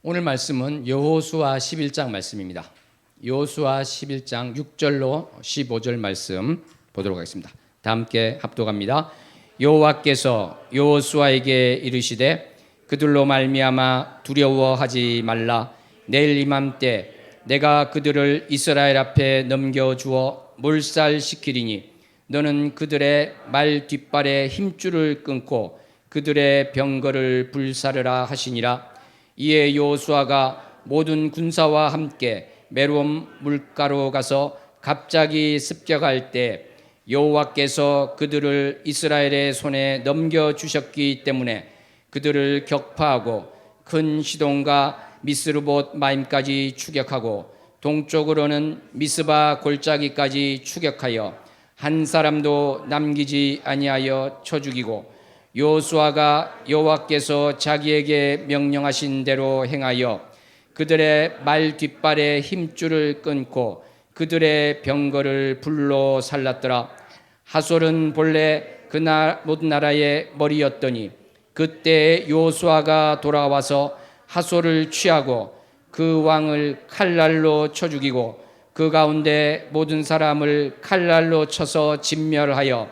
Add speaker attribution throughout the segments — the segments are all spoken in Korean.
Speaker 1: 오늘 말씀은 여호수아 11장 말씀입니다. 여호수아 11장 6절로 15절 말씀 보도록 하겠습니다. 다 함께 합독합니다. 여호와께서 여호수아에게 이르시되 그들로 말미암아 두려워하지 말라. 내일 이맘때 내가 그들을 이스라엘 앞에 넘겨주어 몰살시키리니 너는 그들의 말 뒷발에 힘줄을 끊고 그들의 병거를 불사르라 하시니라. 이에 여호수아가 모든 군사와 함께 메롬 물가로 가서 갑자기 습격할 때 여호와께서 그들을 이스라엘의 손에 넘겨주셨기 때문에 그들을 격파하고 큰 시돈과 미스르봇 마임까지 추격하고 동쪽으로는 미스바 골짜기까지 추격하여 한 사람도 남기지 아니하여 쳐 죽이고 여호수아가 여호와께서 자기에게 명령하신 대로 행하여 그들의 말 뒷발에 힘줄을 끊고 그들의 병거를 불로 살랐더라. 하솔은 본래 그 모든 나라의 머리였더니 그때 여호수아가 돌아와서 하솔을 취하고 그 왕을 칼날로 쳐 죽이고 그 가운데 모든 사람을 칼날로 쳐서 진멸하여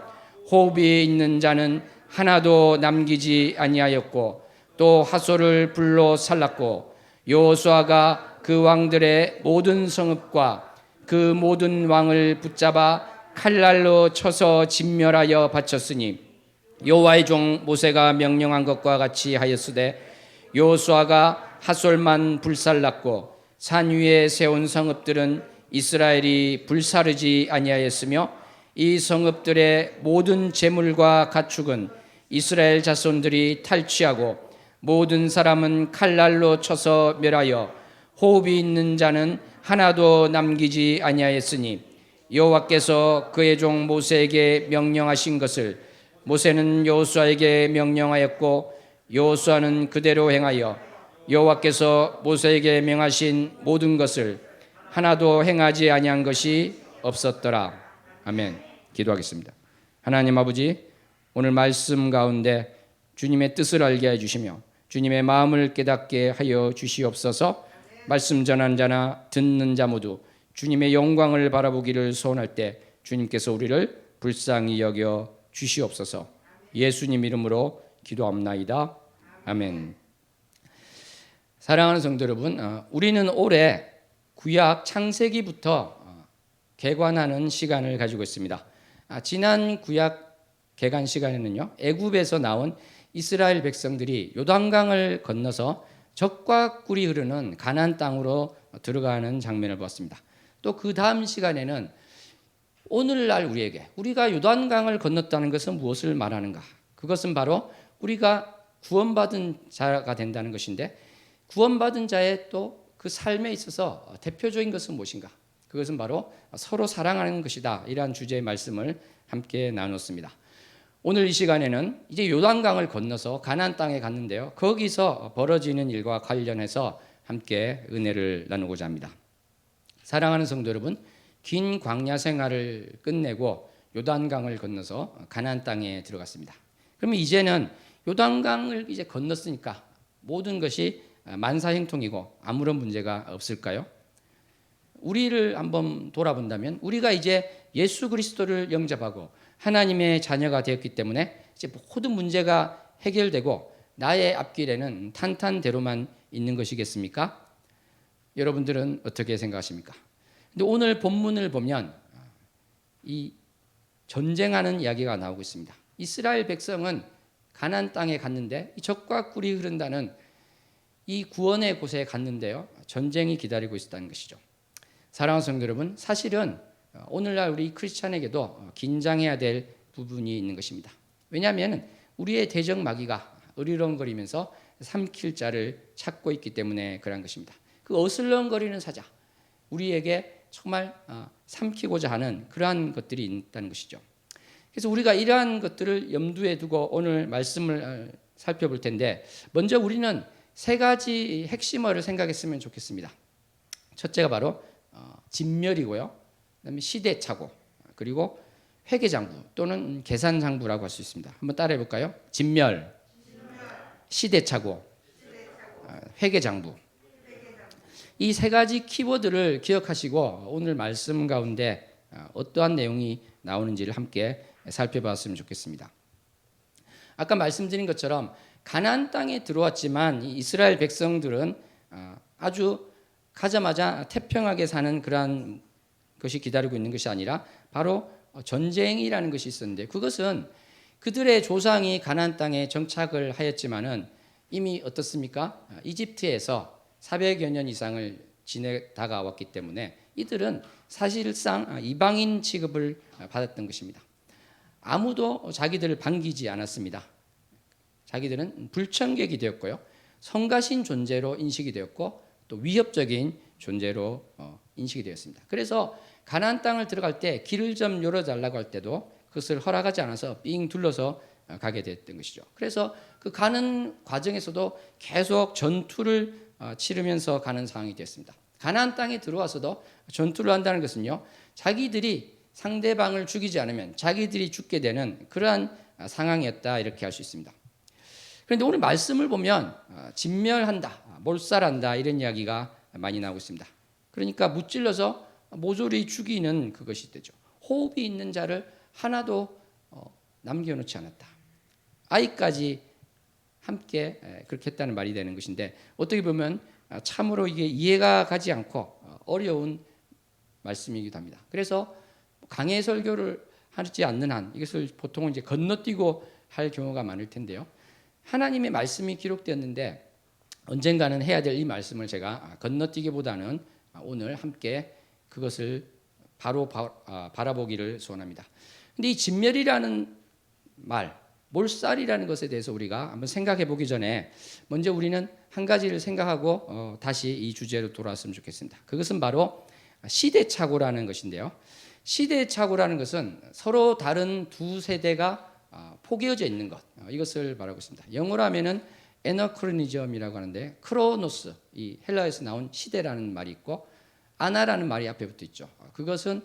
Speaker 1: 호흡이 있는 자는 하나도 남기지 아니하였고 또 하솔을 불로 살랐고 여호수아가 그 왕들의 모든 성읍과 그 모든 왕을 붙잡아 칼날로 쳐서 진멸하여 바쳤으니 여호와의 종 모세가 명령한 것과 같이 하였으되 여호수아가 하솔만 불살랐고 산 위에 세운 성읍들은 이스라엘이 불사르지 아니하였으며 이 성읍들의 모든 재물과 가축은 이스라엘 자손들이 탈취하고 모든 사람은 칼날로 쳐서 멸하여 호흡이 있는 자는 하나도 남기지 아니하였으니 여호와께서 그의 종 모세에게 명령하신 것을 모세는 여호수아에게 명령하였고 여호수아는 그대로 행하여 여호와께서 모세에게 명하신 모든 것을 하나도 행하지 아니한 것이 없었더라. 아멘. 기도하겠습니다. 하나님 아버지, 오늘 말씀 가운데 주님의 뜻을 알게 해주시며 주님의 마음을 깨닫게 하여 주시옵소서. 말씀 전하는 자나 듣는 자 모두 주님의 영광을 바라보기를 소원할 때 주님께서 우리를 불쌍히 여겨 주시옵소서. 예수님 이름으로 기도합나이다. 아멘. 사랑하는 성도 여러분, 우리는 올해 구약 창세기부터 개관하는 시간을 가지고 있습니다. 지난 구약 개관 시간에는요, 애굽에서 나온 이스라엘 백성들이 요단강을 건너서 적과 꿀이 흐르는 가나안 땅으로 들어가는 장면을 보았습니다. 또 그 다음 시간에는 오늘날 우리가 요단강을 건넜다는 것은 무엇을 말하는가? 그것은 바로 우리가 구원받은 자가 된다는 것인데 구원받은 자의 또 그 삶에 있어서 대표적인 것은 무엇인가? 그것은 바로 서로 사랑하는 것이다. 이러한 주제의 말씀을 함께 나눴습니다. 오늘 이 시간에는 이제 요단강을 건너서 가나안 땅에 갔는데요. 거기서 벌어지는 일과 관련해서 함께 은혜를 나누고자 합니다. 사랑하는 성도 여러분, 긴 광야 생활을 끝내고 요단강을 건너서 가나안 땅에 들어갔습니다. 그러면 이제는 요단강을 이제 건넜으니까 모든 것이 만사형통이고 아무런 문제가 없을까요? 우리를 한번 돌아본다면 우리가 이제 예수 그리스도를 영접하고 하나님의 자녀가 되었기 때문에 이제 모든 문제가 해결되고 나의 앞길에는 탄탄대로만 있는 것이겠습니까? 여러분들은 어떻게 생각하십니까? 근데 오늘 본문을 보면 이 전쟁하는 이야기가 나오고 있습니다. 이스라엘 백성은 가나안 땅에 갔는데 이 적과 꿀이 흐른다는 이 구원의 곳에 갔는데요. 전쟁이 기다리고 있었다는 것이죠. 사랑하는 성도 여러분, 사실은 오늘날 우리 크리스찬에게도 긴장해야 될 부분이 있는 것입니다. 왜냐하면 우리의 대적 마귀가 으리렁거리면서 삼킬 자를 찾고 있기 때문에 그런 것입니다. 그 어슬렁거리는 사자, 우리에게 정말 삼키고자 하는 그러한 것들이 있다는 것이죠. 그래서 우리가 이러한 것들을 염두에 두고 오늘 말씀을 살펴볼 텐데 먼저 우리는 세 가지 핵심어를 생각했으면 좋겠습니다. 첫째가 바로 진멸이고요. 그다음에 시대착오, 그리고 회계장부 또는 계산장부라고 할 수 있습니다. 한번 따라해 볼까요? 진멸, 시대착오, 회계장부. 이 세 가지 키워드를 기억하시고 오늘 말씀 가운데 어떠한 내용이 나오는지를 함께 살펴봤으면 좋겠습니다. 아까 말씀드린 것처럼 가나안 땅에 들어왔지만 이 이스라엘 백성들은 아주 가자마자 태평하게 사는 그러한 것이 기다리고 있는 것이 아니라 바로 전쟁이라는 것이 있었는데, 그것은 그들의 조상이 가나안 땅에 정착을 하였지만은 이미 어떻습니까? 이집트에서 400여 년 이상을 지내다가 왔기 때문에 이들은 사실상 이방인 취급을 받았던 것입니다. 아무도 자기들을 반기지 않았습니다. 자기들은 불청객이 되었고요, 성가신 존재로 인식이 되었고 또 위협적인 존재로 인식이 되었습니다. 그래서 가나안 땅을 들어갈 때 길을 좀 열어달라고 할 때도 그것을 허락하지 않아서 삥 둘러서 가게 됐던 것이죠. 그래서 그 가는 과정에서도 계속 전투를 치르면서 가는 상황이 됐습니다. 가나안 땅에 들어와서도 전투를 한다는 것은요, 자기들이 상대방을 죽이지 않으면 자기들이 죽게 되는 그러한 상황이었다, 이렇게 할 수 있습니다. 그런데 오늘 말씀을 보면 진멸한다, 몰살한다, 이런 이야기가 많이 나오고 있습니다. 그러니까 무찔러서 모조리 죽이는 그것이 되죠. 호흡이 있는 자를 하나도 남겨놓지 않았다. 아이까지 함께 그렇게 했다는 말이 되는 것인데, 어떻게 보면 참으로 이게 이해가 가지 않고 어려운 말씀이기도 합니다. 그래서 강해 설교를 하지 않는 한 이것을 보통은 이제 건너뛰고 할 경우가 많을 텐데요. 하나님의 말씀이 기록되었는데 언젠가는 해야 될 이 말씀을 제가 건너뛰기보다는 오늘 함께 그것을 바로 바라보기를 소원합니다. 근데 이 진멸이라는 말, 몰살이라는 것에 대해서 우리가 한번 생각해 보기 전에 먼저 우리는 한 가지를 생각하고 다시 이 주제로 돌아왔으면 좋겠습니다. 그것은 바로 시대착오라는 것인데요. 시대착오라는 것은 서로 다른 두 세대가 포개어져 있는 것, 이것을 말하고 있습니다. 영어로 하면은 에너크로니즘이라고 하는데, 크로노스, 이 헬라에서 나온 시대라는 말이 있고 아나라는 말이 앞에 붙어 있죠. 그것은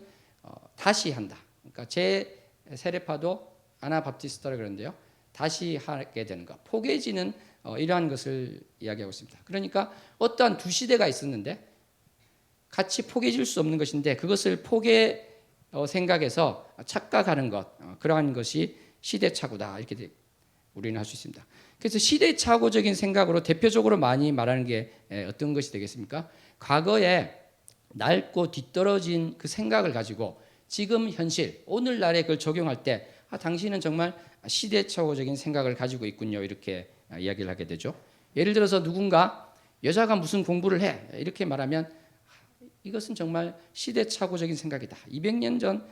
Speaker 1: 다시 한다. 그러니까 제 세례파도 아나바티스트라 그러는데요, 다시 하게 되는 것, 포개지는 이러한 것을 이야기하고 있습니다. 그러니까 어떠한 두 시대가 있었는데 같이 포개질 수 없는 것인데 그것을 포개 생각해서 착각하는 것, 그러한 것이 시대착오다, 이렇게 우리는 할 수 있습니다. 그래서 시대착오적인 생각으로 대표적으로 많이 말하는 게 어떤 것이 되겠습니까? 과거에 낡고 뒤떨어진 그 생각을 가지고 지금 현실, 오늘날에 그걸 적용할 때 당신은 정말 시대착오적인 생각을 가지고 있군요, 이렇게 이야기를 하게 되죠. 예를 들어서 누군가 여자가 무슨 공부를 해, 이렇게 말하면 이것은 정말 시대착오적인 생각이다, 200년 전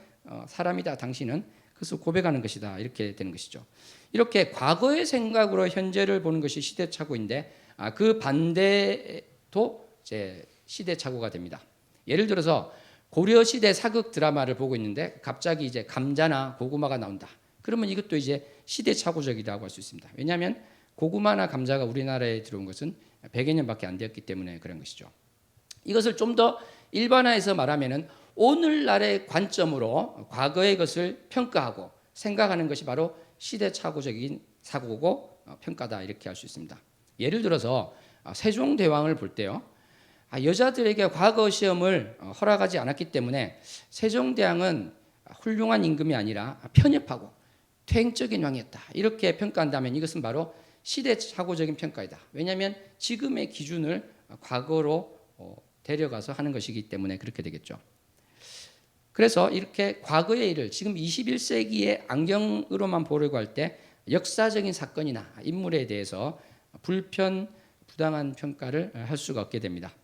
Speaker 1: 사람이다, 당신은 그것을 고백하는 것이다, 이렇게 되는 것이죠. 이렇게 과거의 생각으로 현재를 보는 것이 시대착오인데 그 반대도 이제 시대착오가 됩니다. 예를 들어서 고려시대 사극 드라마를 보고 있는데 갑자기 이제 감자나 고구마가 나온다. 그러면 이것도 이제 시대착오적이라고 할 수 있습니다. 왜냐하면 고구마나 감자가 우리나라에 들어온 것은 100여 년밖에 안 되었기 때문에 그런 것이죠. 이것을 좀 더 일반화해서 말하면은 오늘날의 관점으로 과거의 것을 평가하고 생각하는 것이 바로 시대착오적인 사고고 평가다, 이렇게 할 수 있습니다. 예를 들어서 세종대왕을 볼 때요, 여자들에게 과거 시험을 허락하지 않았기 때문에 세종대왕은 훌륭한 임금이 아니라 편협하고 퇴행적인 왕이었다, 이렇게 평가한다면 이것은 바로 시대착오적인 평가이다. 왜냐하면 지금의 기준을 과거로 데려가서 하는 것이기 때문에 그렇게 되겠죠. 그래서 이렇게 과거의 일을 지금 21세기의 안경으로만 보려고 할 때 역사적인 사건이나 인물에 대해서 불편, 부당한 평가를 할 수가 없게 됩니다.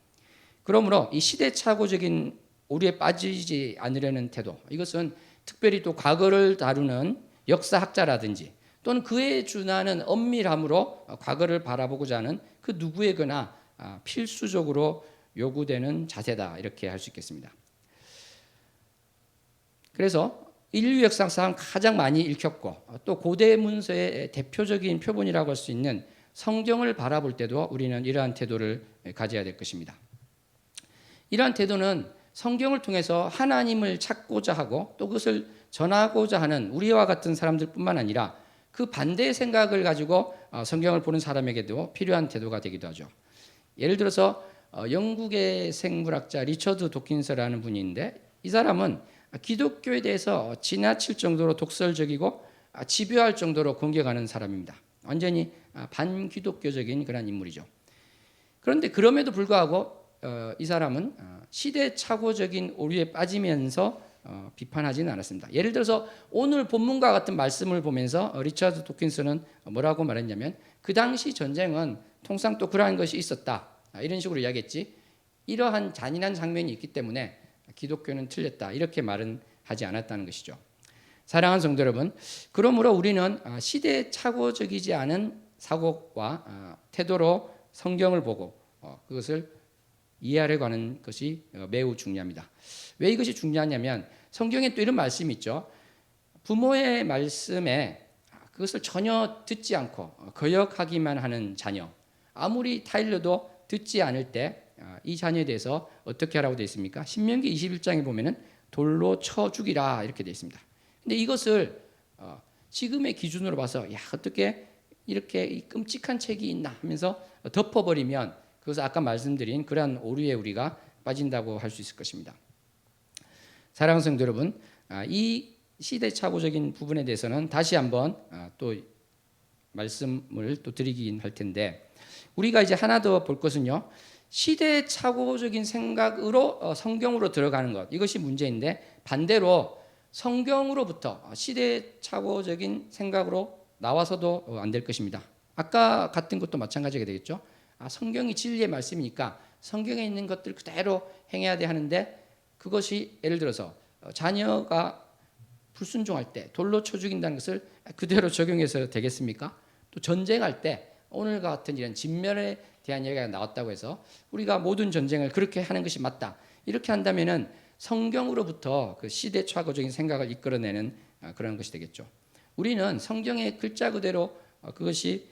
Speaker 1: 그러므로 이 시대착오적인 오류에 빠지지 않으려는 태도, 이것은 특별히 또 과거를 다루는 역사학자라든지 또는 그에 준하는 엄밀함으로 과거를 바라보고자 하는 그 누구에게나 필수적으로 요구되는 자세다, 이렇게 할 수 있겠습니다. 그래서 인류 역사상 가장 많이 읽혔고 또 고대 문서의 대표적인 표본이라고 할 수 있는 성경을 바라볼 때도 우리는 이러한 태도를 가져야 될 것입니다. 이러한 태도는 성경을 통해서 하나님을 찾고자 하고 또 그것을 전하고자 하는 우리와 같은 사람들뿐만 아니라 그 반대의 생각을 가지고 성경을 보는 사람에게도 필요한 태도가 되기도 하죠. 예를 들어서 영국의 생물학자 리처드 도킨스라는 분이 있는데 이 사람은 기독교에 대해서 지나칠 정도로 독설적이고 집요할 정도로 공격하는 사람입니다. 완전히 반기독교적인 그런 인물이죠. 그런데 그럼에도 불구하고 이 사람은 시대착오적인 오류에 빠지면서 비판하지는 않았습니다. 예를 들어서 오늘 본문과 같은 말씀을 보면서 리처드 도킨스는 뭐라고 말했냐면 그 당시 전쟁은 통상 또 그러한 것이 있었다. 이런 식으로 이야기했지. 이러한 잔인한 장면이 있기 때문에 기독교는 틀렸다. 이렇게 말은 하지 않았다는 것이죠. 사랑하는 성도 여러분, 그러므로 우리는 시대착오적이지 않은 사고와 태도로 성경을 보고 그것을 이해하려고 하는 것이 매우 중요합니다. 왜 이것이 중요하냐면 성경에 또 이런 말씀이 있죠. 부모의 말씀에 그것을 전혀 듣지 않고 거역하기만 하는 자녀, 아무리 타일러도 듣지 않을 때 이 자녀에 대해서 어떻게 하라고 되어 있습니까? 신명기 21장에 보면은 돌로 쳐 죽이라 이렇게 되어 있습니다. 근데 이것을 지금의 기준으로 봐서 야 어떻게 이렇게 끔찍한 책이 있나 하면서 덮어버리면 그것은 아까 말씀드린 그러한 오류에 우리가 빠진다고 할 수 있을 것입니다. 사랑하는 성도 여러분, 이 시대착오적인 부분에 대해서는 다시 한번 또 말씀을 또 드리긴 할 텐데 우리가 이제 하나 더 볼 것은요. 시대착오적인 생각으로 성경으로 들어가는 것 이것이 문제인데 반대로 성경으로부터 시대착오적인 생각으로 나와서도 안 될 것입니다. 아까 같은 것도 마찬가지가 되겠죠. 성경이 진리의 말씀이니까 성경에 있는 것들 그대로 행해야 돼 하는데 그것이 예를 들어서 자녀가 불순종할 때 돌로 쳐 죽인다는 것을 그대로 적용해서 되겠습니까? 또 전쟁할 때 오늘과 같은 이런 진멸에 대한 얘기가 나왔다고 해서 우리가 모든 전쟁을 그렇게 하는 것이 맞다. 이렇게 한다면은 성경으로부터 그 시대착오적인 생각을 이끌어내는 그런 것이 되겠죠. 우리는 성경의 글자 그대로 그것이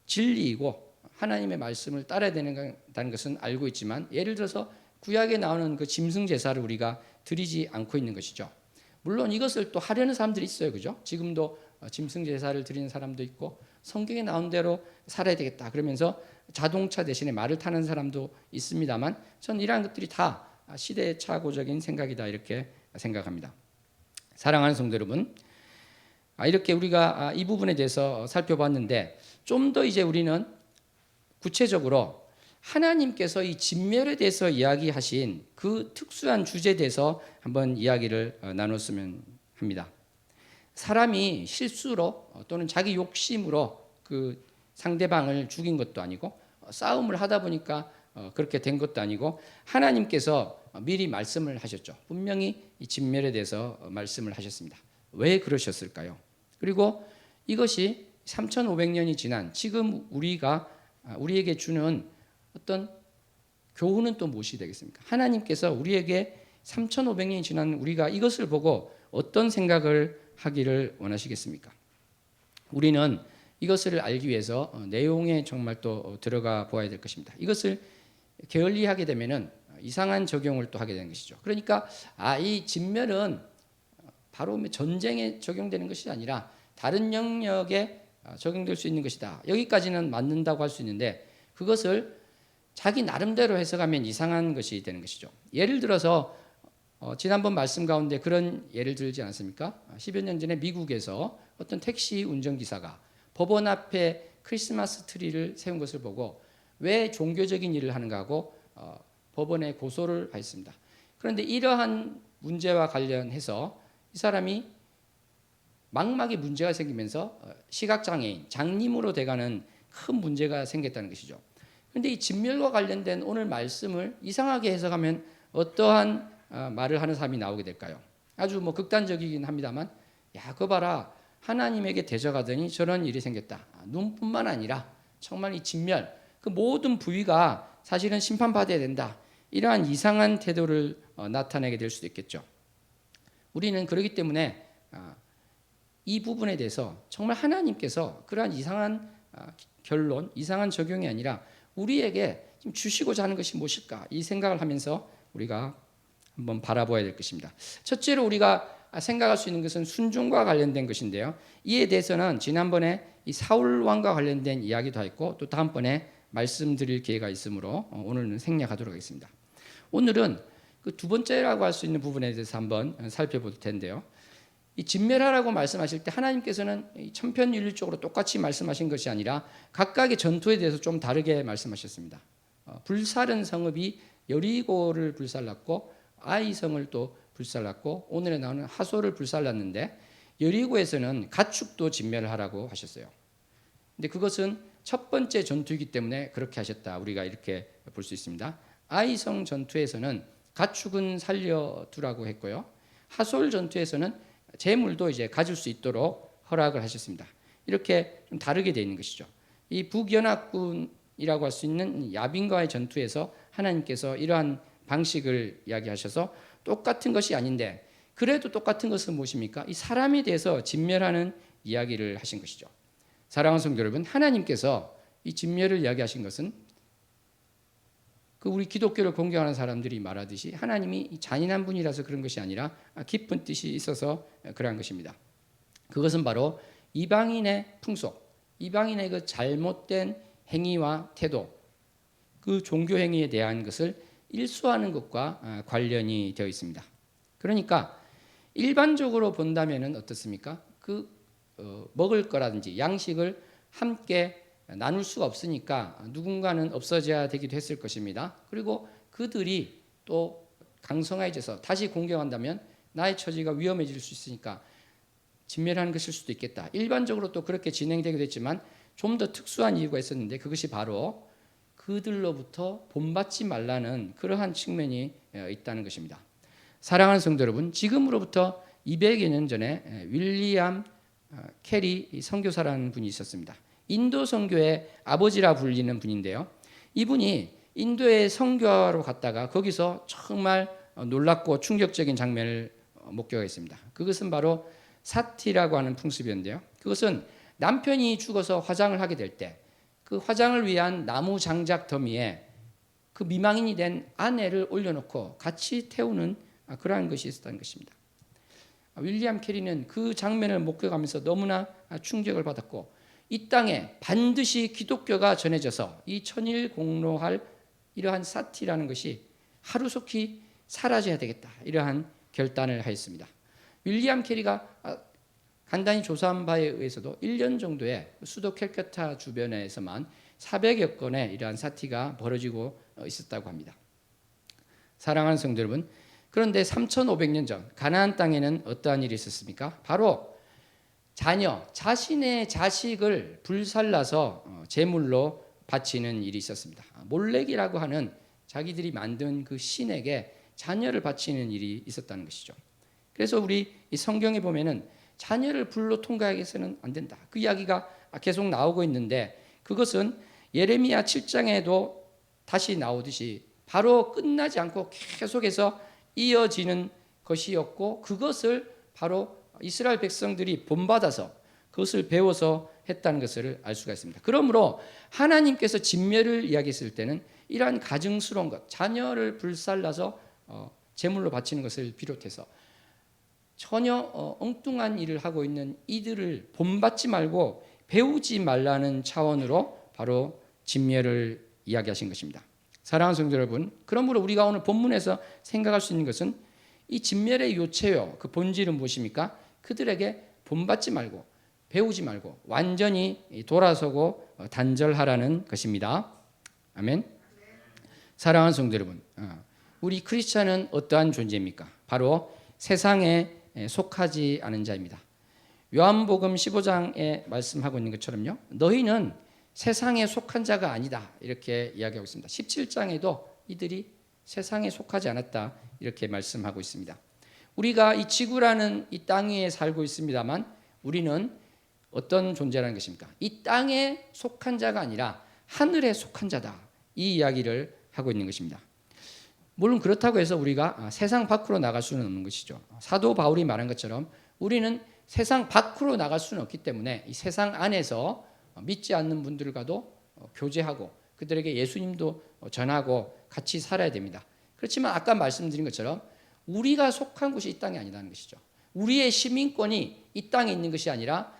Speaker 1: 진리이고 하나님의 말씀을 따라야 된다는 것은 알고 있지만 예를 들어서 구약에 나오는 그 짐승 제사를 우리가 드리지 않고 있는 것이죠. 물론 이것을 또 하려는 사람들이 있어요. 그죠? 지금도 짐승 제사를 드리는 사람도 있고 성경에 나온 대로 살아야 되겠다. 그러면서 자동차 대신에 말을 타는 사람도 있습니다만 저는 이러한 것들이 다 시대착오적인 생각이다 이렇게 생각합니다. 사랑하는 성도 여러분, 이렇게 우리가 이 부분에 대해서 살펴봤는데 좀 더 이제 우리는 구체적으로 하나님께서 이 진멸에 대해서 이야기하신 그 특수한 주제에 대해서 한번 이야기를 나눴으면 합니다. 사람이 실수로 또는 자기 욕심으로 그 상대방을 죽인 것도 아니고 싸움을 하다 보니까 그렇게 된 것도 아니고 하나님께서 미리 말씀을 하셨죠. 분명히 이 진멸에 대해서 말씀을 하셨습니다. 왜 그러셨을까요? 그리고 이것이 3,500년이 지난 지금 우리에게 주는 어떤 교훈은 또 무엇이 되겠습니까? 하나님께서 우리에게 3,500년이 지난 우리가 이것을 보고 어떤 생각을 하기를 원하시겠습니까? 우리는 이것을 알기 위해서 내용에 정말 또 들어가 보아야 될 것입니다. 이것을 게을리하게 되면은 이상한 적용을 또 하게 되는 것이죠. 그러니까 이 진멸은 바로 전쟁에 적용되는 것이 아니라 다른 영역에 적용될 수 있는 것이다. 여기까지는 맞는다고 할 수 있는데 그것을 자기 나름대로 해석하면 이상한 것이 되는 것이죠. 예를 들어서 지난번 말씀 가운데 그런 예를 들지 않습니까? 10여 년 전에 미국에서 어떤 택시 운전기사가 법원 앞에 크리스마스 트리를 세운 것을 보고 왜 종교적인 일을 하는가 하고 법원에 고소를 했습니다. 그런데 이러한 문제와 관련해서 이 사람이 망막에 문제가 생기면서 시각장애인, 장님으로 돼가는 큰 문제가 생겼다는 것이죠. 그런데 이 진멸과 관련된 오늘 말씀을 이상하게 해석하면 어떠한 말을 하는 사람이 나오게 될까요? 아주 극단적이긴 합니다만 야 그거 봐라 하나님에게 대적하더니 저런 일이 생겼다. 눈뿐만 아니라 정말 이 진멸 그 모든 부위가 사실은 심판받아야 된다. 이러한 이상한 태도를 나타내게 될 수도 있겠죠. 우리는 그렇기 때문에 이 부분에 대해서 정말 하나님께서 그러한 이상한 결론, 이상한 적용이 아니라 우리에게 지금 주시고자 하는 것이 무엇일까? 이 생각을 하면서 우리가 한번 바라봐야 될 것입니다. 첫째로 우리가 생각할 수 있는 것은 순종과 관련된 것인데요. 이에 대해서는 지난번에 이 사울 왕과 관련된 이야기도 했고 또 다음번에 말씀드릴 기회가 있으므로 오늘은 생략하도록 하겠습니다. 오늘은 그 두 번째라고 할 수 있는 부분에 대해서 한번 살펴볼 텐데요. 이 진멸하라고 말씀하실 때 하나님께서는 천편일률적으로 똑같이 말씀하신 것이 아니라 각각의 전투에 대해서 좀 다르게 말씀하셨습니다. 불살은 성읍이 여리고를 불살랐고 아이 성을 또 불살랐고 오늘에 나오는 하솔을 불살랐는데 여리고에서는 가축도 진멸하라고 하셨어요. 근데 그것은 첫 번째 전투이기 때문에 그렇게 하셨다. 우리가 이렇게 볼 수 있습니다. 아이 성 전투에서는 가축은 살려두라고 했고요. 하솔 전투에서는 재물도 이제 가질 수 있도록 허락을 하셨습니다. 이렇게 좀 다르게 되어 있는 것이죠. 이 북연합군이라고 할 수 있는 야빈과의 전투에서 하나님께서 이러한 방식을 이야기하셔서 똑같은 것이 아닌데 그래도 똑같은 것은 무엇입니까? 이 사람에 대해서 진멸하는 이야기를 하신 것이죠. 사랑하는 성도 여러분, 하나님께서 이 진멸을 이야기하신 것은 그 우리 기독교를 공경하는 사람들이 말하듯이 하나님이 잔인한 분이라서 그런 것이 아니라 깊은 뜻이 있어서 그러한 것입니다. 그것은 바로 이방인의 풍속, 이방인의 그 잘못된 행위와 태도, 그 종교 행위에 대한 것을 일수하는 것과 관련이 되어 있습니다. 그러니까 일반적으로 본다면은 어떻습니까? 먹을 거라든지 양식을 함께 나눌 수가 없으니까 누군가는 없어져야 되기도 했을 것입니다. 그리고 그들이 또 강성해져서 다시 공격한다면 나의 처지가 위험해질 수 있으니까 진멸하는 것일 수도 있겠다. 일반적으로 또 그렇게 진행되기도 했지만 좀 더 특수한 이유가 있었는데 그것이 바로 그들로부터 본받지 말라는 그러한 측면이 있다는 것입니다. 사랑하는 성도 여러분, 지금으로부터 200여 년 전에 윌리엄 캐리 선교사라는 분이 있었습니다. 인도 선교의 아버지라 불리는 분인데요. 이분이 인도에 선교하러 갔다가 거기서 정말 놀랍고 충격적인 장면을 목격했습니다. 그것은 바로 사티라고 하는 풍습이었는데요. 그것은 남편이 죽어서 화장을 하게 될 때 그 화장을 위한 나무 장작 더미에 그 미망인이 된 아내를 올려놓고 같이 태우는 그러한 것이 있었다는 것입니다. 윌리엄 캐리는 그 장면을 목격하면서 너무나 충격을 받았고 이 땅에 반드시 기독교가 전해져서 이 천일 공로할 이러한 사티라는 것이 하루속히 사라져야 되겠다. 이러한 결단을 하였습니다. 윌리엄 캐리가 간단히 조사한 바에 의해서도 1년 정도의 수도 캘커타 주변에서만 400여 건의 이러한 사티가 벌어지고 있었다고 합니다. 사랑하는 성도 여러분, 그런데 3,500년 전 가나안 땅에는 어떠한 일이 있었습니까? 바로 자신의 자식을 불살라서 제물로 바치는 일이 있었습니다. 몰렉이라고 하는 자기들이 만든 그 신에게 자녀를 바치는 일이 있었다는 것이죠. 그래서 우리 이 성경에 보면은 자녀를 불로 통과하게 해서는 안 된다. 그 이야기가 계속 나오고 있는데 그것은 예레미야 7장에도 다시 나오듯이 바로 끝나지 않고 계속해서 이어지는 것이었고 그것을 바로 이스라엘 백성들이 본받아서 그것을 배워서 했다는 것을 알 수가 있습니다. 그러므로 하나님께서 진멸을 이야기했을 때는 이러한 가증스러운 것, 자녀를 불살라서 제물로 바치는 것을 비롯해서 전혀 엉뚱한 일을 하고 있는 이들을 본받지 말고 배우지 말라는 차원으로 바로 진멸을 이야기하신 것입니다. 사랑하는 성도 여러분, 그러므로 우리가 오늘 본문에서 생각할 수 있는 것은 이 진멸의 요체요, 그 본질은 무엇입니까? 그들에게 본받지 말고 배우지 말고 완전히 돌아서고 단절하라는 것입니다. 아멘. 사랑하는 성도 여러분, 우리 크리스찬은 어떠한 존재입니까? 바로 세상에 속하지 않은 자입니다. 요한복음 15장에 말씀하고 있는 것처럼요. 너희는 세상에 속한 자가 아니다. 이렇게 이야기하고 있습니다. 17장에도 이들이 세상에 속하지 않았다. 이렇게 말씀하고 있습니다. 우리가 이 지구라는 이 땅 위에 살고 있습니다만 우리는 어떤 존재라는 것입니까? 이 땅에 속한 자가 아니라 하늘에 속한 자다. 이 이야기를 하고 있는 것입니다. 물론 그렇다고 해서 우리가 세상 밖으로 나갈 수는 없는 것이죠. 사도 바울이 말한 것처럼 우리는 세상 밖으로 나갈 수는 없기 때문에 이 세상 안에서 믿지 않는 분들과도 교제하고 그들에게 예수님도 전하고 같이 살아야 됩니다. 그렇지만 아까 말씀드린 것처럼 우리가 속한 곳이 이 땅이 아니라는 것이죠. 우리의 시민권이 이 땅에 있는 것이 아니라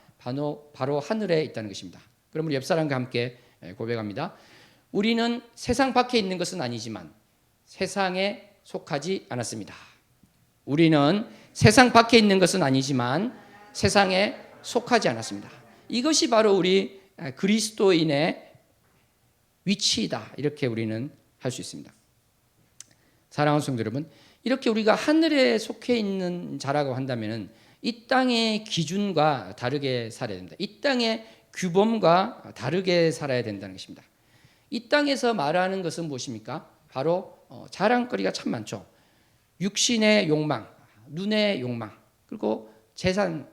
Speaker 1: 바로 하늘에 있다는 것입니다. 그러면 옆 사람과 함께 고백합니다. 우리는 세상 밖에 있는 것은 아니지만 세상에 속하지 않았습니다. 우리는 세상 밖에 있는 것은 아니지만 세상에 속하지 않았습니다. 이것이 바로 우리 그리스도인의 위치이다. 이렇게 우리는 할 수 있습니다. 사랑하는 성도 여러분, 이렇게 우리가 하늘에 속해 있는 자라고 한다면 이 땅의 기준과 다르게 살아야 된다. 이 땅의 규범과 다르게 살아야 된다는 것입니다. 이 땅에서 말하는 것은 무엇입니까? 바로 자랑거리가 참 많죠. 육신의 욕망, 눈의 욕망, 그리고 재산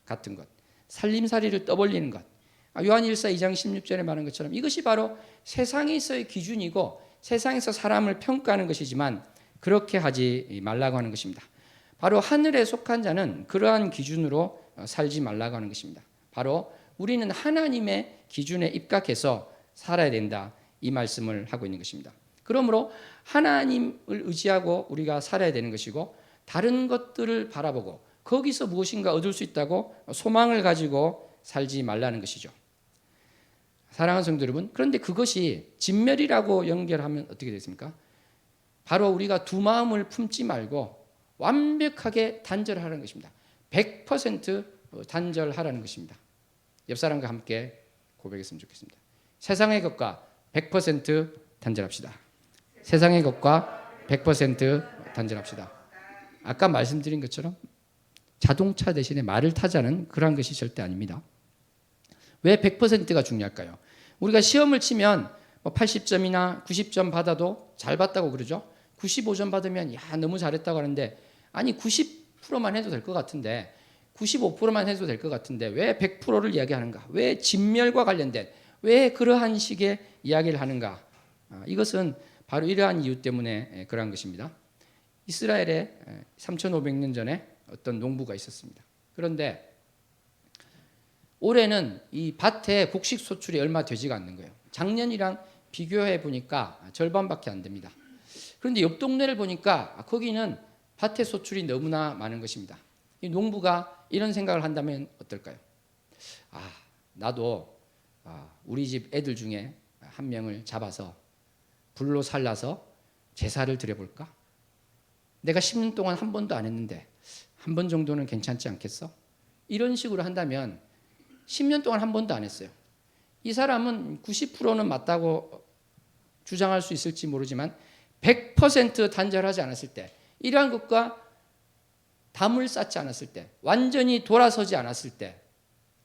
Speaker 1: 같은 것, 살림살이를 떠벌리는 것. 요한일서 2장 16절에 말한 것처럼 이것이 바로 세상에서의 기준이고 세상에서 사람을 평가하는 것이지만 그렇게 하지 말라고 하는 것입니다. 바로 하늘에 속한 자는 그러한 기준으로 살지 말라고 하는 것입니다. 바로 우리는 하나님의 기준에 입각해서 살아야 된다, 이 말씀을 하고 있는 것입니다. 그러므로 하나님을 의지하고 우리가 살아야 되는 것이고 다른 것들을 바라보고 거기서 무엇인가 얻을 수 있다고 소망을 가지고 살지 말라는 것이죠. 사랑하는 성도 여러분, 그런데 그것이 진멸이라고 연결하면 어떻게 되겠습니까? 바로 우리가 두 마음을 품지 말고 완벽하게 단절하라는 것입니다. 100% 단절하라는 것입니다. 옆 사람과 함께 고백했으면 좋겠습니다. 세상의 것과 100% 단절합시다. 세상의 것과 100% 단절합시다. 아까 말씀드린 것처럼 자동차 대신에 말을 타자는 그런 것이 절대 아닙니다. 왜 100%가 중요할까요? 우리가 시험을 치면 80점이나 90점 받아도 잘 봤다고 그러죠. 95점 받으면 야 너무 잘했다고 하는데 아니 90%만 해도 될 것 같은데 95%만 해도 될 것 같은데 왜 100%를 이야기하는가? 왜 진멸과 관련된 왜 그러한 식의 이야기를 하는가? 이것은 바로 이러한 이유 때문에 그러한 것입니다. 이스라엘에 3,500년 전에 어떤 농부가 있었습니다. 그런데 올해는 이 밭에 곡식 소출이 얼마 되지가 않는 거예요. 작년이랑 비교해 보니까 절반밖에 안 됩니다. 그런데 옆 동네를 보니까 거기는 밭의 소출이 너무나 많은 것입니다. 이 농부가 이런 생각을 한다면 어떨까요? 나도 우리 집 애들 중에 한 명을 잡아서 불로 살라서 제사를 드려볼까? 내가 10년 동안 한 번도 안 했는데 한 번 정도는 괜찮지 않겠어? 이런 식으로 한다면 10년 동안 한 번도 안 했어요. 이 사람은 90%는 맞다고 주장할 수 있을지 모르지만 100% 단절하지 않았을 때, 이러한 것과 담을 쌓지 않았을 때, 완전히 돌아서지 않았을 때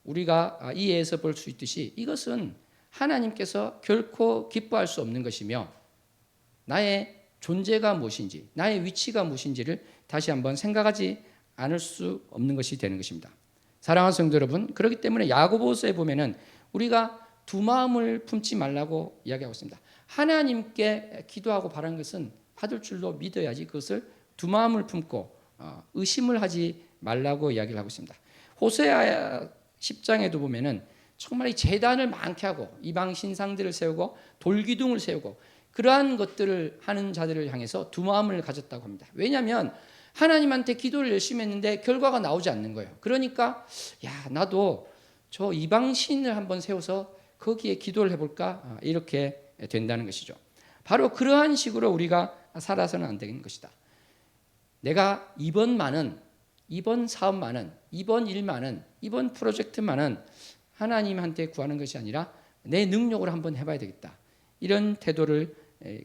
Speaker 1: 우리가 이해해서 볼 수 있듯이 이것은 하나님께서 결코 기뻐할 수 없는 것이며 나의 존재가 무엇인지, 나의 위치가 무엇인지를 다시 한번 생각하지 않을 수 없는 것이 되는 것입니다. 사랑하는 성도 여러분, 그렇기 때문에 야고보서에 보면은 우리가 두 마음을 품지 말라고 이야기하고 있습니다. 하나님께 기도하고 바라는 것은 받을 줄로 믿어야지 그것을 두 마음을 품고 의심을 하지 말라고 이야기를 하고 있습니다. 호세아 10장에도 보면은 정말 이 제단을 많게 하고 이방 신상들을 세우고 돌기둥을 세우고 그러한 것들을 하는 자들을 향해서 두 마음을 가졌다고 합니다. 왜냐하면 하나님한테 기도를 열심히 했는데 결과가 나오지 않는 거예요. 그러니까 나도 저 이방 신을 한번 세워서 거기에 기도를 해볼까? 이렇게 된다는 것이죠. 바로 그러한 식으로 우리가 살아서는 안 되는 것이다. 내가 이번 사업만은, 이번 일만은, 이번 프로젝트만은 하나님한테 구하는 것이 아니라 내 능력으로 한번 해봐야 되겠다. 이런 태도를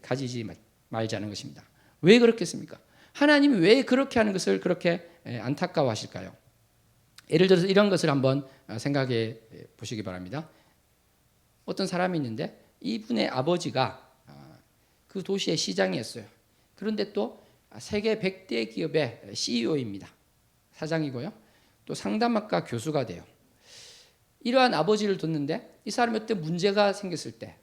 Speaker 1: 가지지 말자는 것입니다. 왜 그렇겠습니까? 하나님이 왜 그렇게 하는 것을 그렇게 안타까워하실까요? 예를 들어서 이런 것을 한번 생각해 보시기 바랍니다. 어떤 사람이 있는데 이분의 아버지가 그 도시의 시장이었어요. 그런데 또 세계 100대 기업의 CEO입니다. 사장이고요. 또 상담학과 교수가 돼요. 이러한 아버지를 뒀는데 이 사람이 어떤 문제가 생겼을 때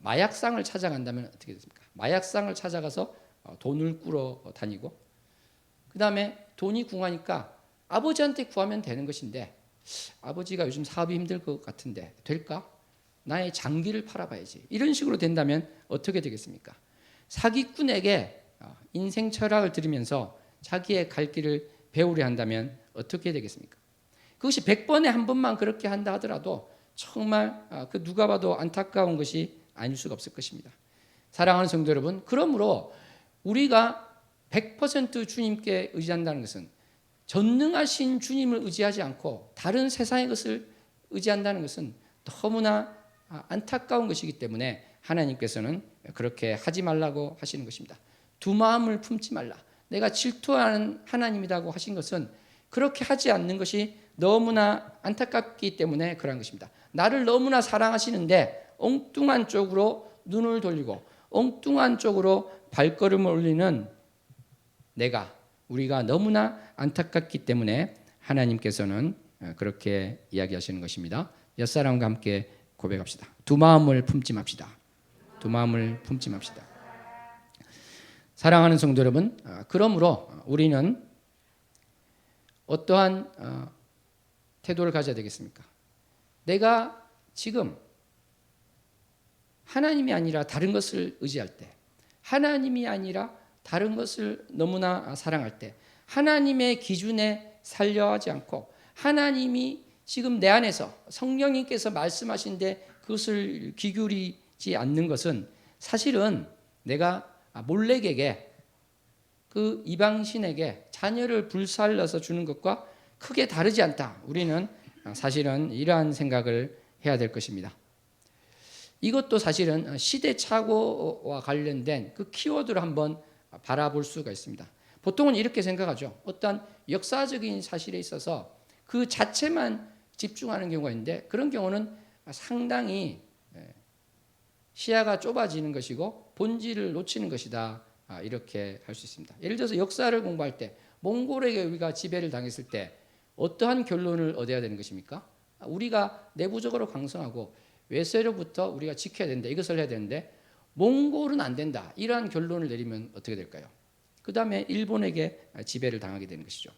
Speaker 1: 마약상을 찾아간다면 어떻게 됐습니까? 마약상을 찾아가서 돈을 꾸러 다니고 그 다음에 돈이 궁하니까 아버지한테 구하면 되는 것인데 아버지가 요즘 사업이 힘들 것 같은데 될까? 나의 장기를 팔아봐야지. 이런 식으로 된다면 어떻게 되겠습니까? 사기꾼에게 인생 철학을 들으면서 자기의 갈 길을 배우려 한다면 어떻게 되겠습니까? 그것이 100번에 한 번만 그렇게 한다 하더라도 정말 그 누가 봐도 안타까운 것이 아닐 수가 없을 것입니다. 사랑하는 성도 여러분, 그러므로 우리가 100% 주님께 의지한다는 것은 전능하신 주님을 의지하지 않고 다른 세상의 것을 의지한다는 것은 너무나 안타까운 것이기 때문에 하나님께서는 그렇게 하지 말라고 하시는 것입니다. 두 마음을 품지 말라. 내가 질투하는 하나님이라고 하신 것은 그렇게 하지 않는 것이 너무나 안타깝기 때문에 그러한 것입니다. 나를 너무나 사랑하시는데 엉뚱한 쪽으로 눈을 돌리고 엉뚱한 쪽으로 발걸음을 올리는 우리가 너무나 안타깝기 때문에 하나님께서는 그렇게 이야기하시는 것입니다. 옆사람과 함께 고백합시다. 두 마음을 품지 맙시다. 두 마음을 품지 맙시다. 사랑하는 성도 여러분, 그러므로 우리는 어떠한 태도를 가져야 되겠습니까? 내가 지금 하나님이 아니라 다른 것을 의지할 때, 하나님이 아니라 다른 것을 너무나 사랑할 때, 하나님의 기준에 살려하지 않고 하나님이 지금 내 안에서 성령님께서 말씀하신데 그것을 기울이지 않는 것은 사실은 내가 몰렉에게 그 이방신에게 자녀를 불살라서 주는 것과 크게 다르지 않다. 우리는 사실은 이러한 생각을 해야 될 것입니다. 이것도 사실은 시대착오와 관련된 그 키워드를 한번 바라볼 수가 있습니다. 보통은 이렇게 생각하죠. 어떤 역사적인 사실에 있어서 그 자체만 집중하는 경우가 있는데 그런 경우는 상당히 시야가 좁아지는 것이고 본질을 놓치는 것이다. 이렇게 할 수 있습니다. 예를 들어서 역사를 공부할 때 몽골에게 우리가 지배를 당했을 때 어떠한 결론을 얻어야 되는 것입니까? 우리가 내부적으로 강성하고 외세로부터 우리가 지켜야 된다. 이것을 해야 되는데 몽골은 안 된다. 이러한 결론을 내리면 어떻게 될까요? 그 다음에 일본에게 지배를 당하게 되는 것이죠.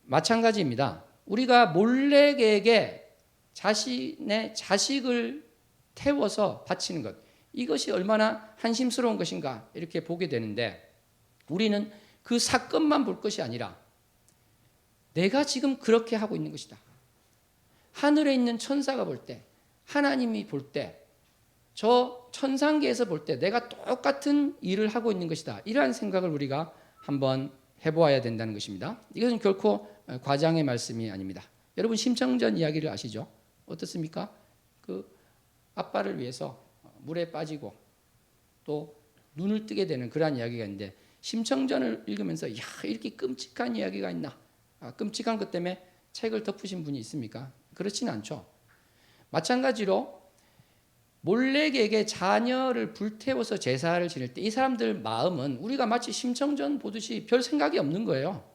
Speaker 1: 마찬가지입니다. 우리가 몰렉에게 자신의 자식을 태워서 바치는 것, 이것이 얼마나 한심스러운 것인가 이렇게 보게 되는데 우리는 그 사건만 볼 것이 아니라 내가 지금 그렇게 하고 있는 것이다. 하늘에 있는 천사가 볼 때, 하나님이 볼 때, 저 천상계에서 볼 때 내가 똑같은 일을 하고 있는 것이다. 이러한 생각을 우리가 한번 해보아야 된다는 것입니다. 이것은 결코 과장의 말씀이 아닙니다. 여러분 심청전 이야기를 아시죠? 어떻습니까? 그 아빠를 위해서 물에 빠지고 또 눈을 뜨게 되는 그러한 이야기가 있는데 심청전을 읽으면서 야 이렇게 끔찍한 이야기가 있나? 끔찍한 것 때문에 책을 덮으신 분이 있습니까? 그렇지는 않죠. 마찬가지로 몰렉에게 자녀를 불태워서 제사를 지낼 때 이 사람들 마음은 우리가 마치 심청전 보듯이 별 생각이 없는 거예요.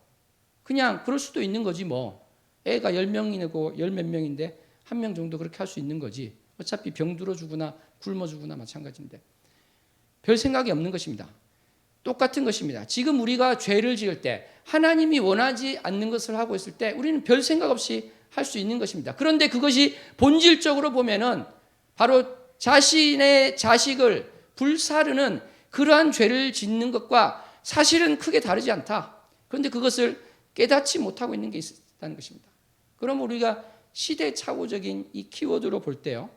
Speaker 1: 그냥 그럴 수도 있는 거지 뭐. 애가 10명이고 10몇 명인데 한 명 정도 그렇게 할 수 있는 거지. 어차피 병들어 죽거나 굶어 죽거나 마찬가지인데 별 생각이 없는 것입니다. 똑같은 것입니다. 지금 우리가 죄를 지을 때 하나님이 원하지 않는 것을 하고 있을 때 우리는 별 생각 없이 할 수 있는 것입니다. 그런데 그것이 본질적으로 보면은 바로 자신의 자식을 불사르는 그러한 죄를 짓는 것과 사실은 크게 다르지 않다. 그런데 그것을 깨닫지 못하고 있는 게 있다는 것입니다. 그럼 우리가 시대착오적인 이 키워드로 볼 때요.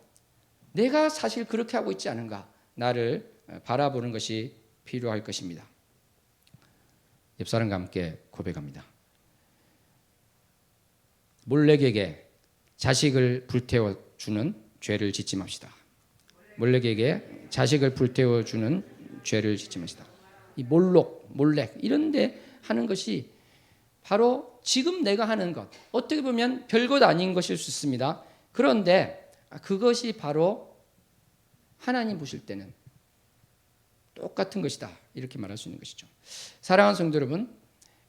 Speaker 1: 내가 사실 그렇게 하고 있지 않은가? 나를 바라보는 것이 필요할 것입니다. 옆사람과 함께 고백합니다. 몰렉에게 자식을 불태워 주는 죄를 짓지 맙시다. 몰렉에게 자식을 불태워 주는 죄를 짓지 맙시다. 이 몰렉 이런 데 하는 것이 바로 지금 내가 하는 것, 어떻게 보면 별것 아닌 것일 수 있습니다. 그런데 그것이 바로 하나님 보실 때는 똑같은 것이다. 이렇게 말할 수 있는 것이죠. 사랑하는 성도 여러분,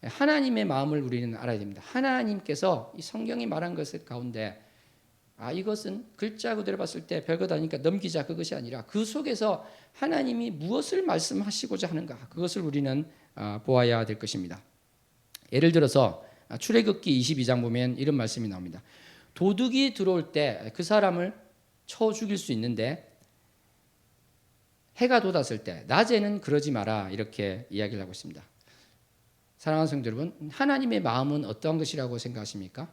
Speaker 1: 하나님의 마음을 우리는 알아야 됩니다. 하나님께서 이 성경이 말한 것을 가운데 이것은 글자 그대로 봤을 때 별것 아니니까 넘기자 그것이 아니라 그 속에서 하나님이 무엇을 말씀하시고자 하는가 그것을 우리는 보아야 될 것입니다. 예를 들어서 출애굽기 22장 보면 이런 말씀이 나옵니다. 도둑이 들어올 때 그 사람을 쳐 죽일 수 있는데 해가 돋았을 때 낮에는 그러지 마라 이렇게 이야기를 하고 있습니다. 사랑하는 성도 여러분, 하나님의 마음은 어떠한 것이라고 생각하십니까?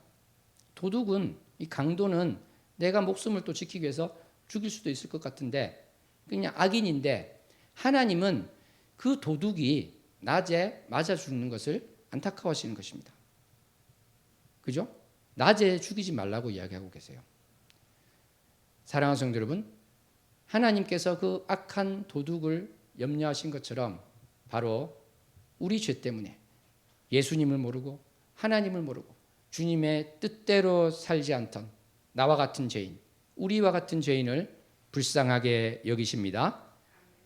Speaker 1: 도둑은 이 강도는 내가 목숨을 또 지키기 위해서 죽일 수도 있을 것 같은데 그냥 악인인데 하나님은 그 도둑이 낮에 맞아 죽는 것을 안타까워하시는 것입니다. 그죠? 낮에 죽이지 말라고 이야기하고 계세요. 사랑하는 성도 여러분, 하나님께서 그 악한 도둑을 염려하신 것처럼 바로 우리 죄 때문에 예수님을 모르고 하나님을 모르고 주님의 뜻대로 살지 않던 나와 같은 죄인, 우리와 같은 죄인을 불쌍하게 여기십니다.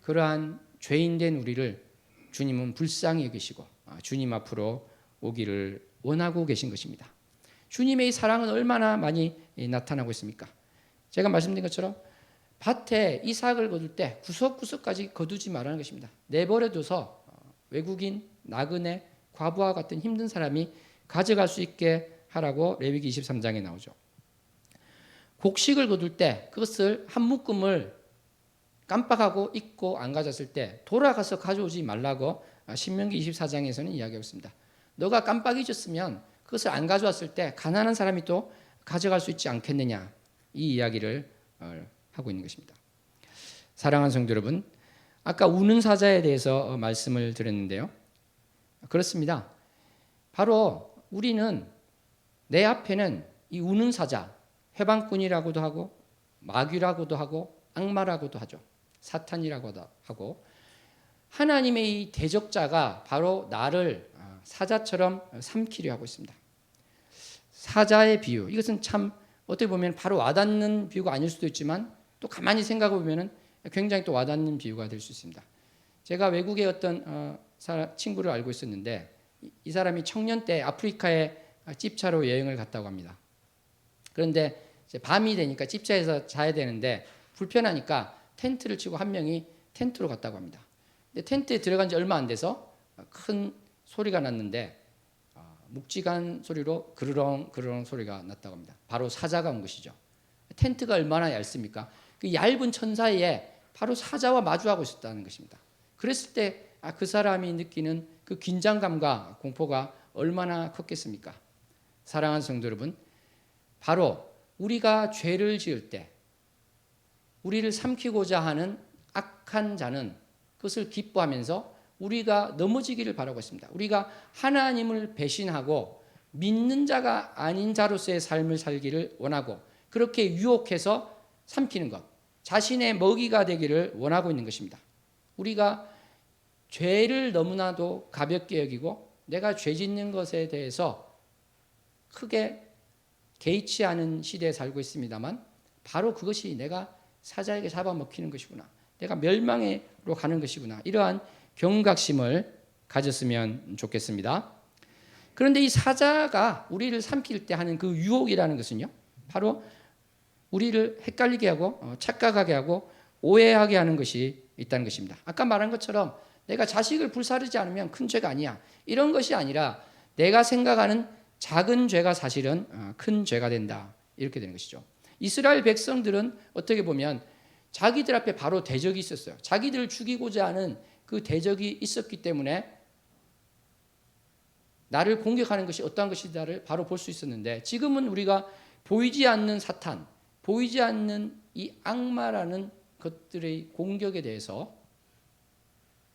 Speaker 1: 그러한 죄인된 우리를 주님은 불쌍히 여기시고 주님 앞으로 오기를 원하고 계신 것입니다. 주님의 사랑은 얼마나 많이 나타나고 있습니까? 제가 말씀드린 것처럼 밭에 이삭을 거둘 때 구석구석까지 거두지 말라는 것입니다. 내버려둬서 외국인, 나그네, 과부와 같은 힘든 사람이 가져갈 수 있게 하라고 레위기 23장에 나오죠. 곡식을 거둘 때 그것을 한 묶음을 깜빡하고 잊고 안 가졌을 때 돌아가서 가져오지 말라고 신명기 24장에서는 이야기하고 있습니다. 너가 깜빡 잊었으면 그것을 안 가져왔을 때 가난한 사람이 또 가져갈 수 있지 않겠느냐, 이 이야기를 하고 있는 것입니다. 사랑하는 성도 여러분, 아까 우는 사자에 대해서 말씀을 드렸는데요. 그렇습니다. 바로 우리는 내 앞에는 이 우는 사자, 회방꾼이라고도 하고 마귀라고도 하고 악마라고도 하죠. 사탄이라고도 하고 하나님의 이 대적자가 바로 나를 사자처럼 삼키려 하고 있습니다. 사자의 비유, 이것은 참 어떻게 보면 바로 와닿는 비유가 아닐 수도 있지만 또 가만히 생각해 보면 굉장히 또 와닿는 비유가 될 수 있습니다. 제가 외국의 어떤 친구를 알고 있었는데 이 사람이 청년 때 아프리카에 집차로 여행을 갔다고 합니다. 그런데 이제 밤이 되니까 집차에서 자야 되는데 불편하니까 텐트를 치고 한 명이 텐트로 갔다고 합니다. 근데 텐트에 들어간 지 얼마 안 돼서 큰 소리가 났는데 묵직한 소리로 그르렁 그르렁 소리가 났다고 합니다. 바로 사자가 온 것이죠. 텐트가 얼마나 얇습니까? 그 얇은 천 사이에 바로 사자와 마주하고 있었다는 것입니다. 그랬을 때 그 사람이 느끼는 그 긴장감과 공포가 얼마나 컸겠습니까? 사랑하는 성도 여러분, 바로 우리가 죄를 지을 때 우리를 삼키고자 하는 악한 자는 그것을 기뻐하면서 우리가 넘어지기를 바라고 있습니다. 우리가 하나님을 배신하고 믿는 자가 아닌 자로서의 삶을 살기를 원하고 그렇게 유혹해서 삼키는 것, 자신의 먹이가 되기를 원하고 있는 것입니다. 우리가 죄를 너무나도 가볍게 여기고 내가 죄 짓는 것에 대해서 크게 개의치 않은 시대에 살고 있습니다만 바로 그것이 내가 사자에게 잡아먹히는 것이구나, 내가 멸망으로 가는 것이구나, 이러한 경각심을 가졌으면 좋겠습니다. 그런데 이 사자가 우리를 삼킬 때 하는 그 유혹이라는 것은요, 바로 우리를 헷갈리게 하고 착각하게 하고 오해하게 하는 것이 있다는 것입니다. 아까 말한 것처럼 내가 자식을 불사르지 않으면 큰 죄가 아니야, 이런 것이 아니라 내가 생각하는 작은 죄가 사실은 큰 죄가 된다, 이렇게 되는 것이죠. 이스라엘 백성들은 어떻게 보면 자기들 앞에 바로 대적이 있었어요. 자기들을 죽이고자 하는 그 대적이 있었기 때문에 나를 공격하는 것이 어떠한 것이다를 바로 볼 수 있었는데, 지금은 우리가 보이지 않는 사탄, 보이지 않는 이 악마라는 것들의 공격에 대해서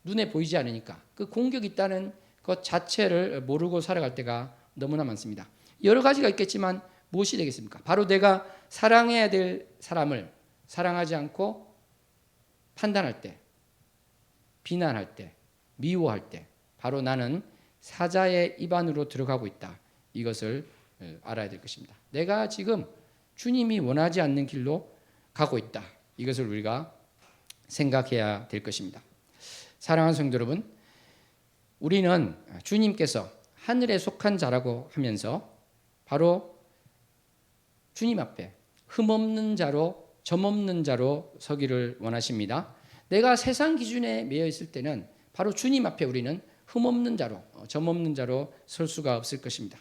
Speaker 1: 눈에 보이지 않으니까 그 공격이 있다는 것 자체를 모르고 살아갈 때가 너무나 많습니다. 여러 가지가 있겠지만 무엇이 되겠습니까? 바로 내가 사랑해야 될 사람을 사랑하지 않고 판단할 때, 비난할 때, 미워할 때 바로 나는 사자의 입 안으로 들어가고 있다, 이것을 알아야 될 것입니다. 내가 지금 주님이 원하지 않는 길로 가고 있다, 이것을 우리가 생각해야 될 것입니다. 사랑하는 성도 여러분, 우리는 주님께서 하늘에 속한 자라고 하면서 바로 주님 앞에 흠없는 자로, 점없는 자로 서기를 원하십니다. 내가 세상 기준에 매여 있을 때는 바로 주님 앞에 우리는 흠없는 자로, 점없는 자로 설 수가 없을 것입니다.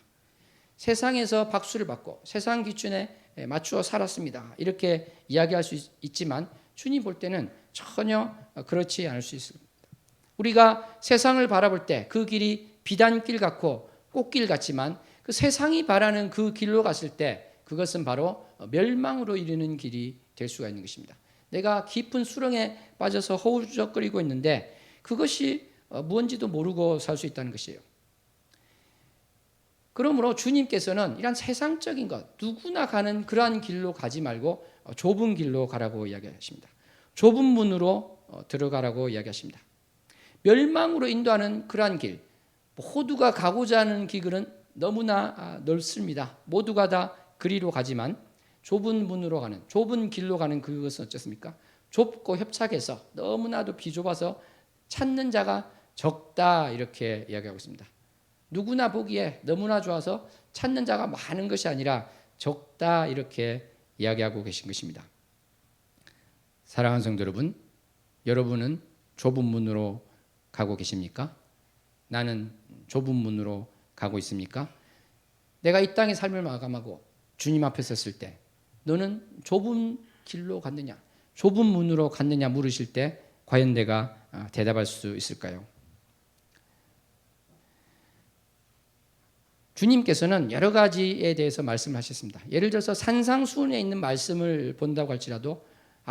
Speaker 1: 세상에서 박수를 받고 세상 기준에 맞추어 살았습니다, 이렇게 이야기할 수 있지만 주님 볼 때는 전혀 그렇지 않을 수 있습니다. 우리가 세상을 바라볼 때 그 길이 비단길 같고 꽃길 같지만 그 세상이 바라는 그 길로 갔을 때 그것은 바로 멸망으로 이르는 길이 될 수가 있는 것입니다. 내가 깊은 수렁에 빠져서 허우적거리고 있는데 그것이 무언지도 모르고 살 수 있다는 것이에요. 그러므로 주님께서는 이런 세상적인 것, 누구나 가는 그러한 길로 가지 말고 좁은 길로 가라고 이야기하십니다. 좁은 문으로 들어가라고 이야기하십니다. 멸망으로 인도하는 그러한 길, 모두가 가고자 하는 길은 너무나 넓습니다. 모두가 다 그리로 가지만 좁은 문으로 가는, 좁은 길로 가는 그것은 어떻습니까? 좁고 협착해서 너무나도 비좁아서 찾는 자가 적다, 이렇게 이야기하고 있습니다. 누구나 보기에 너무나 좋아서 찾는 자가 많은 것이 아니라 적다, 이렇게 이야기하고 계신 것입니다. 사랑하는 성도 여러분, 여러분은 좁은 문으로 가고 계십니까? 나는 좁은 문으로 가고 있습니까? 내가 이 땅의 삶을 마감하고 주님 앞에 섰을 때 너는 좁은 길로 갔느냐, 좁은 문으로 갔느냐 물으실 때 과연 내가 대답할 수 있을까요? 주님께서는 여러 가지에 대해서 말씀하셨습니다. 예를 들어서 산상수훈에 있는 말씀을 본다고 할지라도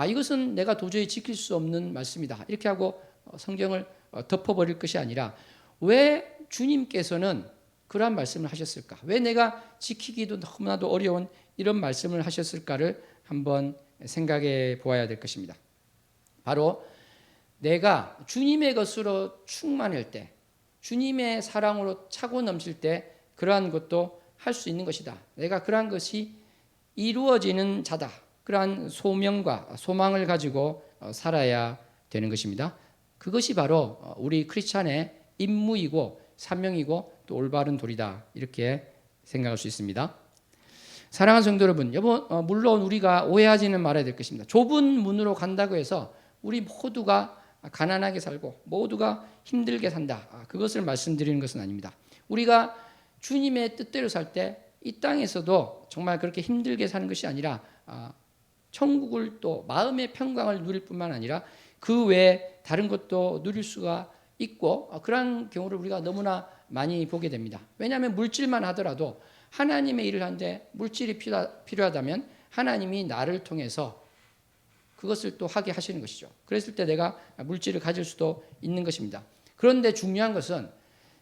Speaker 1: 이것은 내가 도저히 지킬 수 없는 말씀이다, 이렇게 하고 성경을 덮어버릴 것이 아니라 왜 주님께서는 그러한 말씀을 하셨을까? 왜 내가 지키기도 너무나도 어려운 이런 말씀을 하셨을까를 한번 생각해 보아야 될 것입니다. 바로 내가 주님의 것으로 충만할 때, 주님의 사랑으로 차고 넘칠 때 그러한 것도 할 수 있는 것이다. 내가 그러한 것이 이루어지는 자다. 그러한 소명과 소망을 가지고 살아야 되는 것입니다. 그것이 바로 우리 크리스찬의 임무이고 사명이고 또 올바른 도리다, 이렇게 생각할 수 있습니다. 사랑하는 성도 여러분, 물론 우리가 오해하지는 말아야 될 것입니다. 좁은 문으로 간다고 해서 우리 모두가 가난하게 살고 모두가 힘들게 산다, 그것을 말씀드리는 것은 아닙니다. 우리가 주님의 뜻대로 살 때 이 땅에서도 정말 그렇게 힘들게 사는 것이 아니라 천국을, 또 마음의 평강을 누릴 뿐만 아니라 그 외에 다른 것도 누릴 수가 있고, 그러한 경우를 우리가 너무나 많이 보게 됩니다. 왜냐하면 물질만 하더라도 하나님의 일을 하는데 물질이 필요하다면 하나님이 나를 통해서 그것을 또 하게 하시는 것이죠. 그랬을 때 내가 물질을 가질 수도 있는 것입니다. 그런데 중요한 것은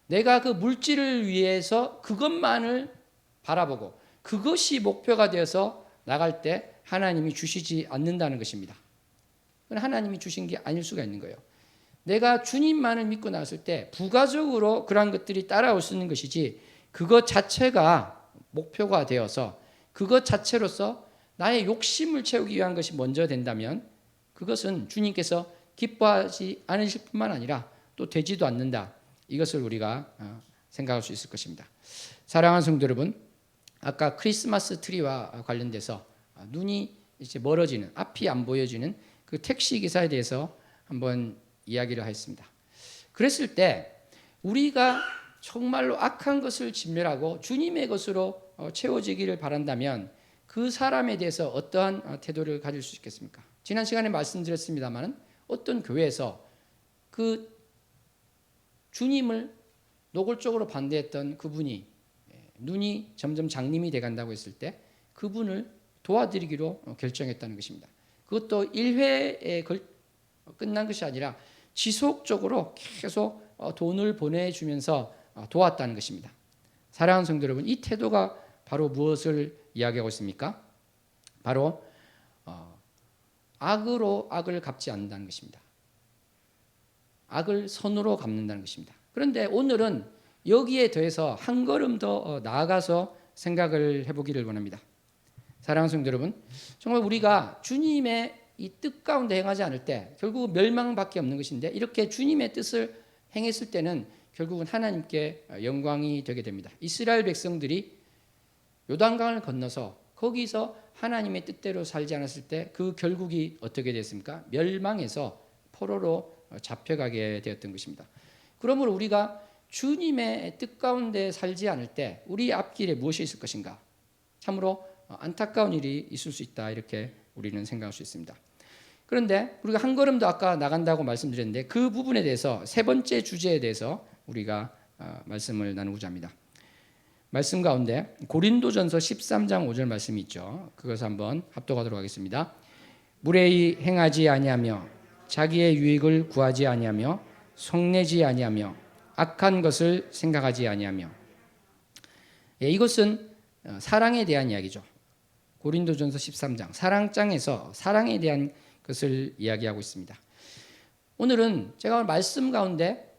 Speaker 1: 내가 그 물질을 위해서 그것만을 바라보고 그것이 목표가 되어서 나갈 때 하나님이 주시지 않는다는 것입니다. 하나님이 주신 게 아닐 수가 있는 거예요. 내가 주님만을 믿고 나왔을 때 부가적으로 그러한 것들이 따라올 수 있는 것이지, 그것 자체가 목표가 되어서 그것 자체로서 나의 욕심을 채우기 위한 것이 먼저 된다면 그것은 주님께서 기뻐하지 않으실 뿐만 아니라 또 되지도 않는다, 이것을 우리가 생각할 수 있을 것입니다. 사랑하는 성도 여러분, 아까 크리스마스 트리와 관련돼서 눈이 이제 멀어지는, 앞이 안 보여지는 그 택시 기사에 대해서 한번 이야기를 했습니다. 그랬을 때 우리가 정말로 악한 것을 진멸하고 주님의 것으로 채워지기를 바란다면 그 사람에 대해서 어떠한 태도를 가질 수 있겠습니까? 지난 시간에 말씀드렸습니다만 어떤 교회에서 그 주님을 노골적으로 반대했던 그분이 눈이 점점 장님이 돼간다고 했을 때 그분을 도와드리기로 결정했다는 것입니다. 그것도 1회에 끝난 것이 아니라 지속적으로 계속 돈을 보내주면서 도왔다는 것입니다. 사랑하는 성도 여러분, 이 태도가 바로 무엇을 이야기하고 있습니까? 바로 악으로 악을 갚지 않는다는 것입니다. 악을 선으로 갚는다는 것입니다. 그런데 오늘은 여기에 더해서 한 걸음 더 나아가서 생각을 해보기를 원합니다. 사랑하는 성도 여러분, 정말 우리가 주님의 이 뜻 가운데 행하지 않을 때 결국 멸망밖에 없는 것인데, 이렇게 주님의 뜻을 행했을 때는 결국은 하나님께 영광이 되게 됩니다. 이스라엘 백성들이 요단강을 건너서 거기서 하나님의 뜻대로 살지 않았을 때 그 결국이 어떻게 됐습니까? 멸망해서 포로로 잡혀가게 되었던 것입니다. 그러므로 우리가 주님의 뜻 가운데 살지 않을 때 우리 앞길에 무엇이 있을 것인가? 참으로 안타까운 일이 있을 수 있다, 이렇게 우리는 생각할 수 있습니다. 그런데 우리가 한 걸음 더 아까 나간다고 말씀드렸는데 그 부분에 대해서 세 번째 주제에 대해서 우리가 말씀을 나누고자 합니다. 말씀 가운데 고린도전서 13장 5절 말씀이 있죠. 그것을 한번 합독하도록 하겠습니다. 무례히 행하지 아니하며 자기의 유익을 구하지 아니하며 속내지 아니하며 악한 것을 생각하지 아니하며. 이것은 사랑에 대한 이야기죠. 고린도전서 13장 사랑장에서 사랑에 대한 것을 이야기하고 있습니다. 오늘은 제가 말씀 가운데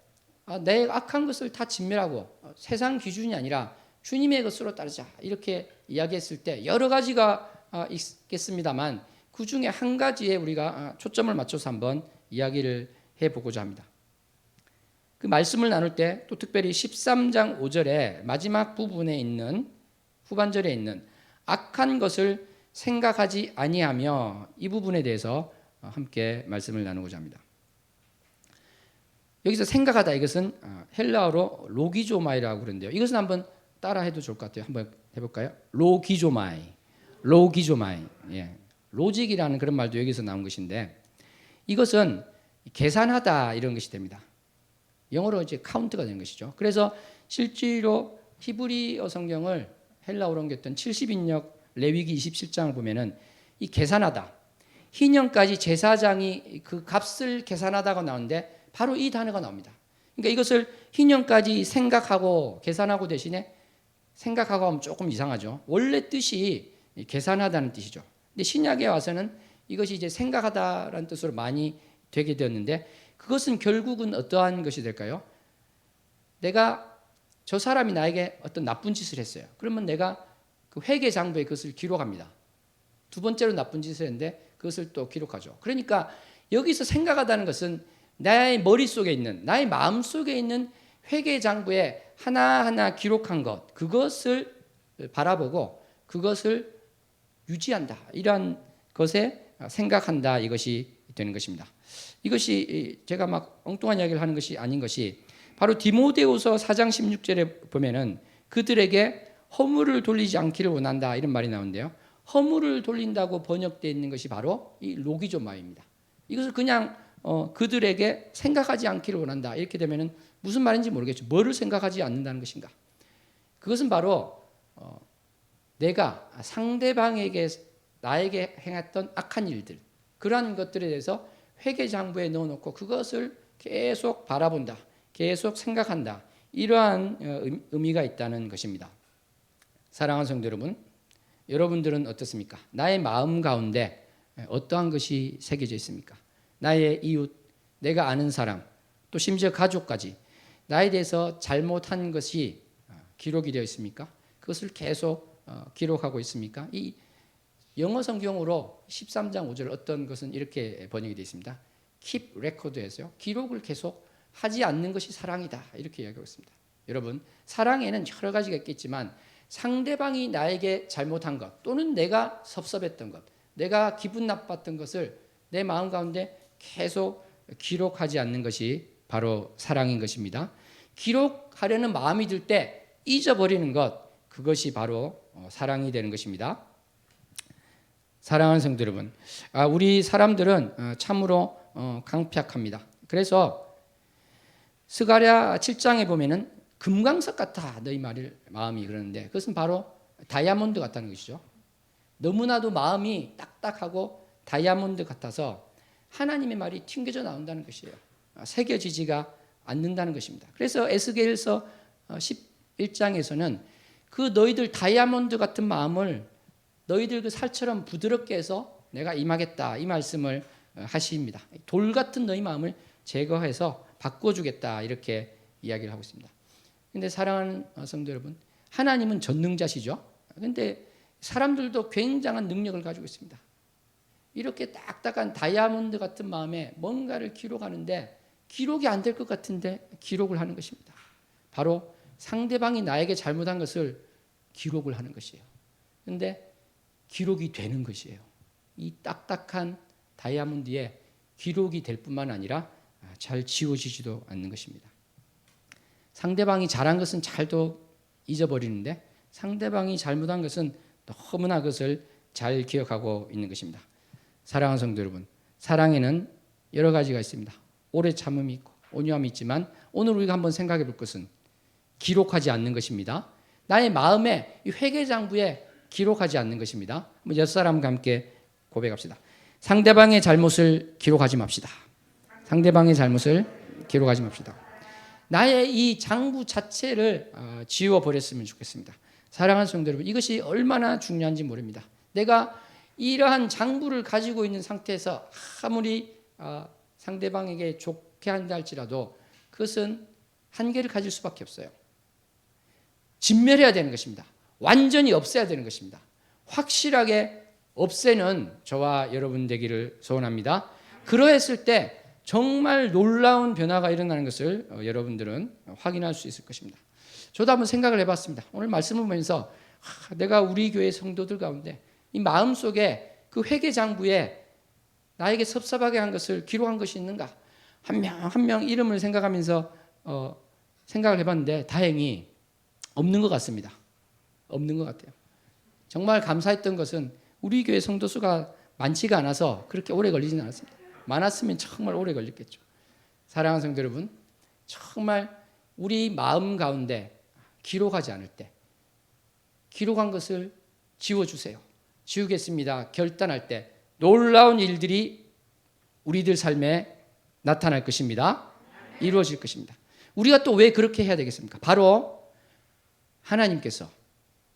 Speaker 1: 내 악한 것을 다 진멸하고 세상 기준이 아니라 주님의 것으로 따르자 이렇게 이야기했을 때 여러 가지가 있겠습니다만 그 중에 한 가지에 우리가 초점을 맞춰서 한번 이야기를 해보고자 합니다. 그 말씀을 나눌 때 또 특별히 13장 5절의 마지막 부분에 있는 후반절에 있는 악한 것을 생각하지 아니하며 이 부분에 대해서 함께 말씀을 나누고자 합니다. 여기서 생각하다 이것은 헬라어로 로기조마이라고 그러는데요. 이것은 한번 따라해도 좋을 것 같아요. 한번 해볼까요? 로기조마이. 예. 로직이라는 그런 말도 여기서 나온 것인데 이것은 계산하다 이런 것이 됩니다. 영어로 이제 카운트가 되는 것이죠. 그래서 실제로 히브리어 성경을 헬라어로 옮겼던 70인역 레위기 27장을 보면은 이 계산하다. 희년까지 제사장이 그 값을 계산하다가 나오는데 바로 이 단어가 나옵니다. 그러니까 이것을 희년까지 생각하고 계산하고 대신에 생각하고 하면 조금 이상하죠. 원래 뜻이 계산하다는 뜻이죠. 근데 신약에 와서는 이것이 이제 생각하다라는 뜻으로 많이 되게 되었는데 그것은 결국은 어떠한 것이 될까요? 내가 저 사람이 나에게 어떤 나쁜 짓을 했어요. 그러면 내가 그 회계장부에 그것을 기록합니다. 두 번째로 나쁜 짓을 했는데 그것을 또 기록하죠. 그러니까 여기서 생각하다는 것은 나의 머릿속에 있는 나의 마음속에 있는 회계장부에 하나하나 기록한 것 그것을 바라보고 그것을 유지한다. 이러한 것에 생각한다. 이것이 되는 것입니다. 이것이 제가 막 엉뚱한 이야기를 하는 것이 아닌 것이 바로 디모데후서 4장 16절에 보면은 그들에게 허물을 돌리지 않기를 원한다 이런 말이 나오는데요. 허물을 돌린다고 번역되어 있는 것이 바로 이 로기조마입니다. 이것을 그냥 그들에게 생각하지 않기를 원한다 이렇게 되면은 무슨 말인지 모르겠죠. 뭐를 생각하지 않는다는 것인가? 그것은 바로 내가 상대방에게 나에게 행했던 악한 일들 그러한 것들에 대해서 회계장부에 넣어놓고 그것을 계속 바라본다. 계속 생각한다. 이러한 의미가 있다는 것입니다. 사랑하는 성도 여러분, 여러분들은 어떻습니까? 나의 마음 가운데 어떠한 것이 새겨져 있습니까? 나의 이웃, 내가 아는 사람, 또 심지어 가족까지 나에 대해서 잘못한 것이 기록이 되어 있습니까? 그것을 계속 기록하고 있습니까? 이 영어 성경으로 13장 5절 어떤 것은 이렇게 번역이 되어 있습니다. Keep record에서요. 기록을 계속 하지 않는 것이 사랑이다. 이렇게 이야기하고 있습니다. 여러분, 사랑에는 여러 가지가 있겠지만 상대방이 나에게 잘못한 것 또는 내가 섭섭했던 것, 내가 기분 나빴던 것을 내 마음 가운데 계속 기록하지 않는 것이 바로 사랑인 것입니다. 기록하려는 마음이 들 때 잊어버리는 것, 그것이 바로 사랑이 되는 것입니다. 사랑하는 성도 여러분, 우리 사람들은 참으로 강팍합니다. 그래서 스가랴 7장에 보면은 금강석 같아 너희 마음이 그러는데 그것은 바로 다이아몬드 같다는 것이죠. 너무나도 마음이 딱딱하고 다이아몬드 같아서 하나님의 말이 튕겨져 나온다는 것이에요. 새겨지지가 않는다는 것입니다. 그래서 에스겔서 11장에서는 그 너희들 다이아몬드 같은 마음을 너희들 그 살처럼 부드럽게 해서 내가 임하겠다 이 말씀을 하십니다. 돌 같은 너희 마음을 제거해서 바꿔주겠다 이렇게 이야기를 하고 있습니다. 그런데 사랑하는 성도 여러분, 하나님은 전능자시죠. 그런데 사람들도 굉장한 능력을 가지고 있습니다. 이렇게 딱딱한 다이아몬드 같은 마음에 뭔가를 기록하는데 기록이 안 될 것 같은데 기록을 하는 것입니다. 바로 상대방이 나에게 잘못한 것을 기록을 하는 것이에요. 그런데 기록이 되는 것이에요. 이 딱딱한 다이아몬드에 기록이 될 뿐만 아니라 잘 지워지지도 않는 것입니다. 상대방이 잘한 것은 잘도 잊어버리는데 상대방이 잘못한 것은 너무나 그것을 잘 기억하고 있는 것입니다. 사랑하는 성도 여러분, 사랑에는 여러 가지가 있습니다. 오래 참음이 있고 온유함이 있지만 오늘 우리가 한번 생각해 볼 것은 기록하지 않는 것입니다. 나의 마음에 이 회계장부에 기록하지 않는 것입니다. 한번 6사람과 함께 고백합시다. 상대방의 잘못을 기록하지 맙시다. 상대방의 잘못을 기록하지 맙시다. 나의 이 장부 자체를 지워버렸으면 좋겠습니다. 사랑하는 성도 여러분, 이것이 얼마나 중요한지 모릅니다. 내가 이러한 장부를 가지고 있는 상태에서 아무리 상대방에게 좋게 한다 할지라도 그것은 한계를 가질 수밖에 없어요. 진멸해야 되는 것입니다. 완전히 없애야 되는 것입니다. 확실하게 없애는 저와 여러분 되기를 소원합니다. 그러했을 때 정말 놀라운 변화가 일어나는 것을 여러분들은 확인할 수 있을 것입니다. 저도 한번 생각을 해봤습니다. 오늘 말씀을 보면서 내가 우리 교회 성도들 가운데 이 마음속에 그 회개 장부에 나에게 섭섭하게 한 것을 기록한 것이 있는가? 한 명 한 명 이름을 생각하면서 생각을 해봤는데 다행히 없는 것 같습니다. 없는 것 같아요. 정말 감사했던 것은 우리 교회 성도 수가 많지가 않아서 그렇게 오래 걸리지는 않았습니다. 많았으면 정말 오래 걸렸겠죠. 사랑하는 성도 여러분, 정말 우리 마음 가운데 기록하지 않을 때 기록한 것을 지워주세요. 지우겠습니다. 결단할 때 놀라운 일들이 우리들 삶에 나타날 것입니다. 이루어질 것입니다. 우리가 또 왜 그렇게 해야 되겠습니까? 바로 하나님께서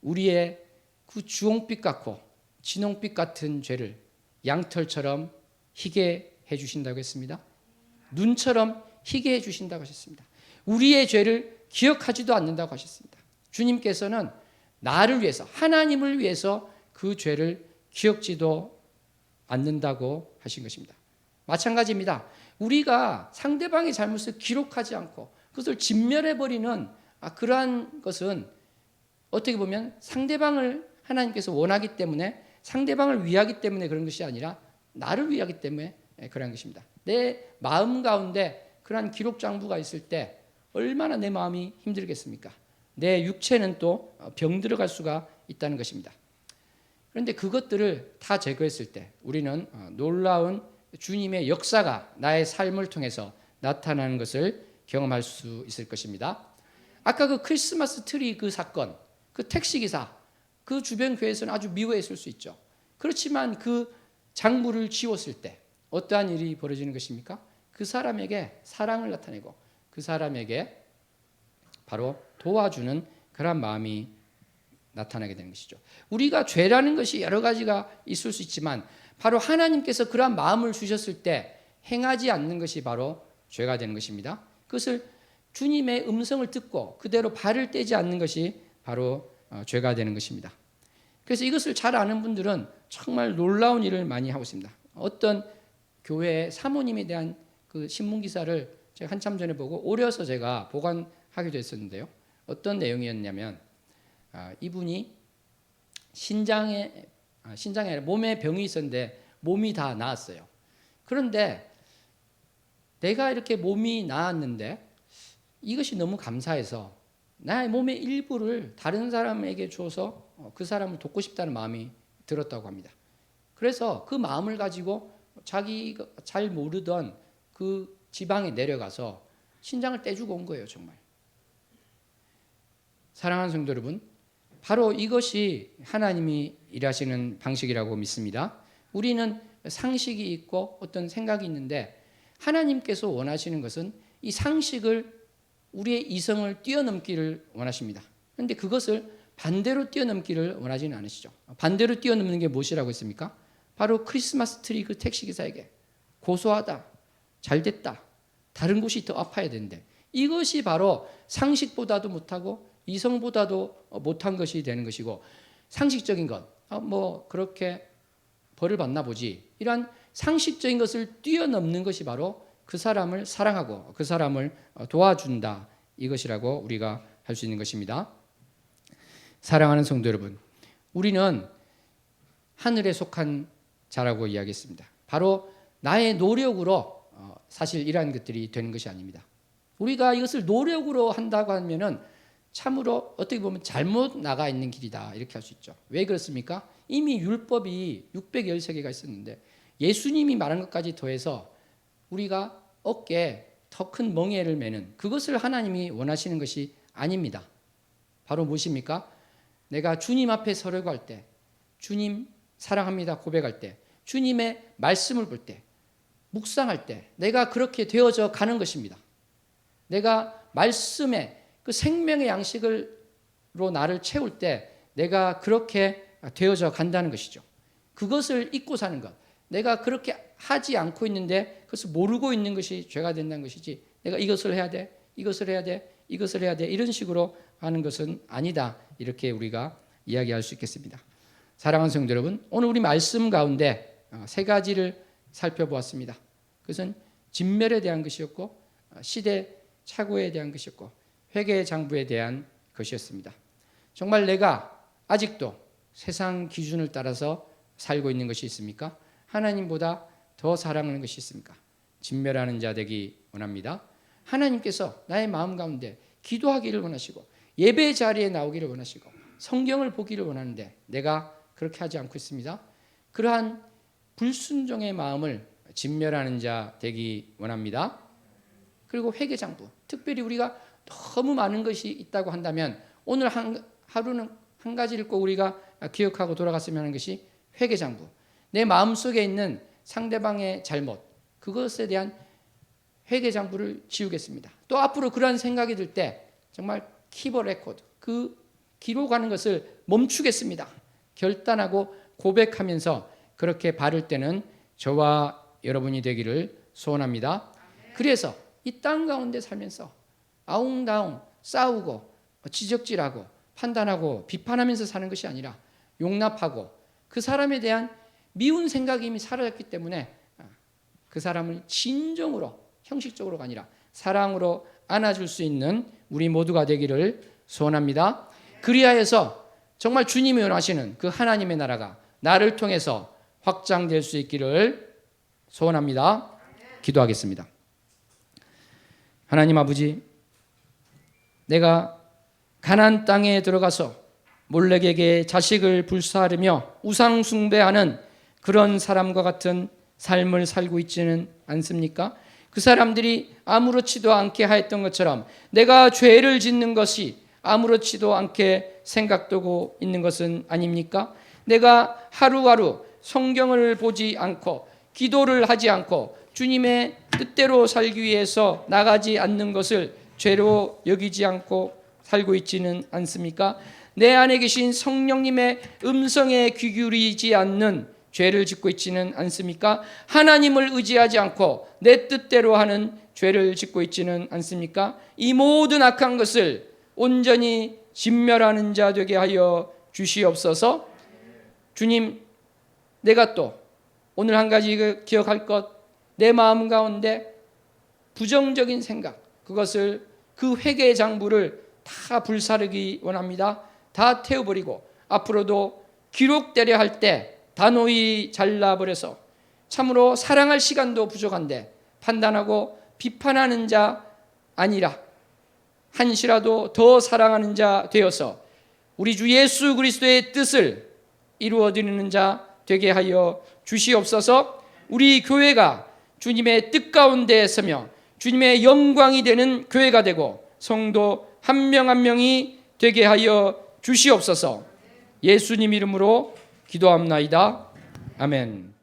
Speaker 1: 우리의 그 주홍빛 같고 진홍빛 같은 죄를 양털처럼 희게 해주신다고 했습니다. 눈처럼 희게 해주신다고 하셨습니다. 우리의 죄를 기억하지도 않는다고 하셨습니다. 주님께서는 나를 위해서, 하나님을 위해서 그 죄를 기억지도 않는다고 하신 것입니다. 마찬가지입니다. 우리가 상대방의 잘못을 기록하지 않고 그것을 진멸해버리는 그러한 것은 어떻게 보면 상대방을 하나님께서 원하기 때문에, 상대방을 위하기 때문에 그런 것이 아니라 나를 위하기 때문에 그런 것입니다. 내 마음 가운데 그러한 기록 장부가 있을 때 얼마나 내 마음이 힘들겠습니까? 내 육체는 또 병들어갈 수가 있다는 것입니다. 그런데 그것들을 다 제거했을 때 우리는 놀라운 주님의 역사가 나의 삶을 통해서 나타나는 것을 경험할 수 있을 것입니다. 아까 그 크리스마스 트리 그 사건, 그 택시기사, 그 주변 교회에서는 아주 미워했을 수 있죠. 그렇지만 그 장부를 지웠을 때 어떠한 일이 벌어지는 것입니까? 그 사람에게 사랑을 나타내고 그 사람에게 바로 도와주는 그런 마음이 나타나게 되는 것이죠. 우리가 죄라는 것이 여러 가지가 있을 수 있지만 바로 하나님께서 그러한 마음을 주셨을 때 행하지 않는 것이 바로 죄가 되는 것입니다. 그것을 주님의 음성을 듣고 그대로 발을 떼지 않는 것이 바로 죄가 되는 것입니다. 그래서 이것을 잘 아는 분들은 정말 놀라운 일을 많이 하고 있습니다. 어떤 교회의 사모님에 대한 그 신문 기사를 제가 한참 전에 보고 오려서 제가 보관하기도 했었는데요. 어떤 내용이었냐면 이분이 신장에 아니라 몸에 병이 있었는데 몸이 다 나았어요. 그런데 내가 이렇게 몸이 나았는데 이것이 너무 감사해서 나의 몸의 일부를 다른 사람에게 줘서 그 사람을 돕고 싶다는 마음이 들었다고 합니다. 그래서 그 마음을 가지고 자기가 잘 모르던 그 지방에 내려가서 신장을 떼주고 온 거예요, 정말. 사랑하는 성도 여러분, 바로 이것이 하나님이 일하시는 방식이라고 믿습니다. 우리는 상식이 있고 어떤 생각이 있는데 하나님께서 원하시는 것은 이 상식을 우리의 이성을 뛰어넘기를 원하십니다. 그런데 그것을 반대로 뛰어넘기를 원하지는 않으시죠. 반대로 뛰어넘는 게 무엇이라고 했습니까? 바로 크리스마스 트리 그 택시기사에게 고소하다, 잘됐다, 다른 곳이 더 아파야 되는데 이것이 바로 상식보다도 못하고 이성보다도 못한 것이 되는 것이고 상식적인 것, 뭐 그렇게 벌을 받나 보지, 이러한 상식적인 것을 뛰어넘는 것이 바로 그 사람을 사랑하고 그 사람을 도와준다, 이것이라고 우리가 할 수 있는 것입니다. 사랑하는 성도 여러분, 우리는 하늘에 속한 자라고 이야기했습니다. 바로 나의 노력으로 사실 이러한 것들이 되는 것이 아닙니다. 우리가 이것을 노력으로 한다고 하면은 참으로 어떻게 보면 잘못 나가 있는 길이다, 이렇게 할 수 있죠. 왜 그렇습니까? 이미 율법이 613개가 있었는데 예수님이 말한 것까지 더해서 우리가 어깨에 더 큰 멍에를 매는 그것을 하나님이 원하시는 것이 아닙니다. 바로 무엇입니까? 내가 주님 앞에 서려고 할 때, 주님 사랑합니다 고백할 때 주님의 말씀을 볼 때, 묵상할 때 내가 그렇게 되어져 가는 것입니다. 내가 말씀의 그 생명의 양식으로 나를 채울 때 내가 그렇게 되어져 간다는 것이죠. 그것을 잊고 사는 것, 내가 그렇게 하지 않고 있는데 그것을 모르고 있는 것이 죄가 된다는 것이지, 내가 이것을 해야 돼, 이것을 해야 돼, 이것을 해야 돼, 이런 식으로 하는 것은 아니다, 이렇게 우리가 이야기할 수 있겠습니다. 사랑하는 성도 여러분, 오늘 우리 말씀 가운데 세 가지를 살펴보았습니다. 그것은 진멸에 대한 것이었고, 시대 착오에 대한 것이었고, 회개의 장부에 대한 것이었습니다. 정말 내가 아직도 세상 기준을 따라서 살고 있는 것이 있습니까? 하나님보다 더 사랑하는 것이 있습니까? 진멸하는 자 되기 원합니다. 하나님께서 나의 마음 가운데 기도하기를 원하시고 예배 자리에 나오기를 원하시고 성경을 보기를 원하는데 내가 그렇게 하지 않고 있습니다. 그러한 불순종의 마음을 진멸하는 자 되기 원합니다. 그리고 회개장부, 특별히 우리가 너무 많은 것이 있다고 한다면 오늘 하루는 한 가지를 꼭 우리가 기억하고 돌아갔으면 하는 것이 회개장부, 내 마음속에 있는 상대방의 잘못, 그것에 대한 회개장부를 지우겠습니다. 또 앞으로 그러한 생각이 들 때 정말 키버 레코드, 그 기록하는 것을 멈추겠습니다. 결단하고 고백하면서 그렇게 바를 때는 저와 여러분이 되기를 소원합니다. 그래서 이 땅 가운데 살면서 아웅다웅 싸우고 지적질하고 판단하고 비판하면서 사는 것이 아니라 용납하고 그 사람에 대한 미운 생각이 이미 사라졌기 때문에 그 사람을 진정으로, 형식적으로가 아니라 사랑으로 안아줄 수 있는 우리 모두가 되기를 소원합니다. 그리하여서 정말 주님이 원하시는 그 하나님의 나라가 나를 통해서 확장될 수 있기를 소원합니다. 기도하겠습니다. 하나님 아버지, 내가 가나안 땅에 들어가서 몰렉에게 자식을 불사르며 우상 숭배하는 그런 사람과 같은 삶을 살고 있지는 않습니까? 그 사람들이 아무렇지도 않게 하였던 것처럼 내가 죄를 짓는 것이 아무렇지도 않게 생각되고 있는 것은 아닙니까? 내가 하루하루 성경을 보지 않고 기도를 하지 않고 주님의 뜻대로 살기 위해서 나가지 않는 것을 죄로 여기지 않고 살고 있지는 않습니까? 내 안에 계신 성령님의 음성에 귀 기울이지 않는 죄를 짓고 있지는 않습니까? 하나님을 의지하지 않고 내 뜻대로 하는 죄를 짓고 있지는 않습니까? 이 모든 악한 것을 온전히 진멸하는 자 되게 하여 주시옵소서. 주님, 내가 또 오늘 한 가지 기억할 것, 내 마음 가운데 부정적인 생각, 그것을 그 회개의 장부를 다 불사르기 원합니다. 다 태워버리고 앞으로도 기록되려 할 때 단호히 잘라버려서 참으로 사랑할 시간도 부족한데 판단하고 비판하는 자 아니라 한시라도 더 사랑하는 자 되어서 우리 주 예수 그리스도의 뜻을 이루어드리는 자 되게 하여 주시옵소서. 우리 교회가 주님의 뜻 가운데 서며 주님의 영광이 되는 교회가 되고 성도 한 명 한 명이 되게 하여 주시옵소서. 예수님 이름으로 기도합나이다. 아멘.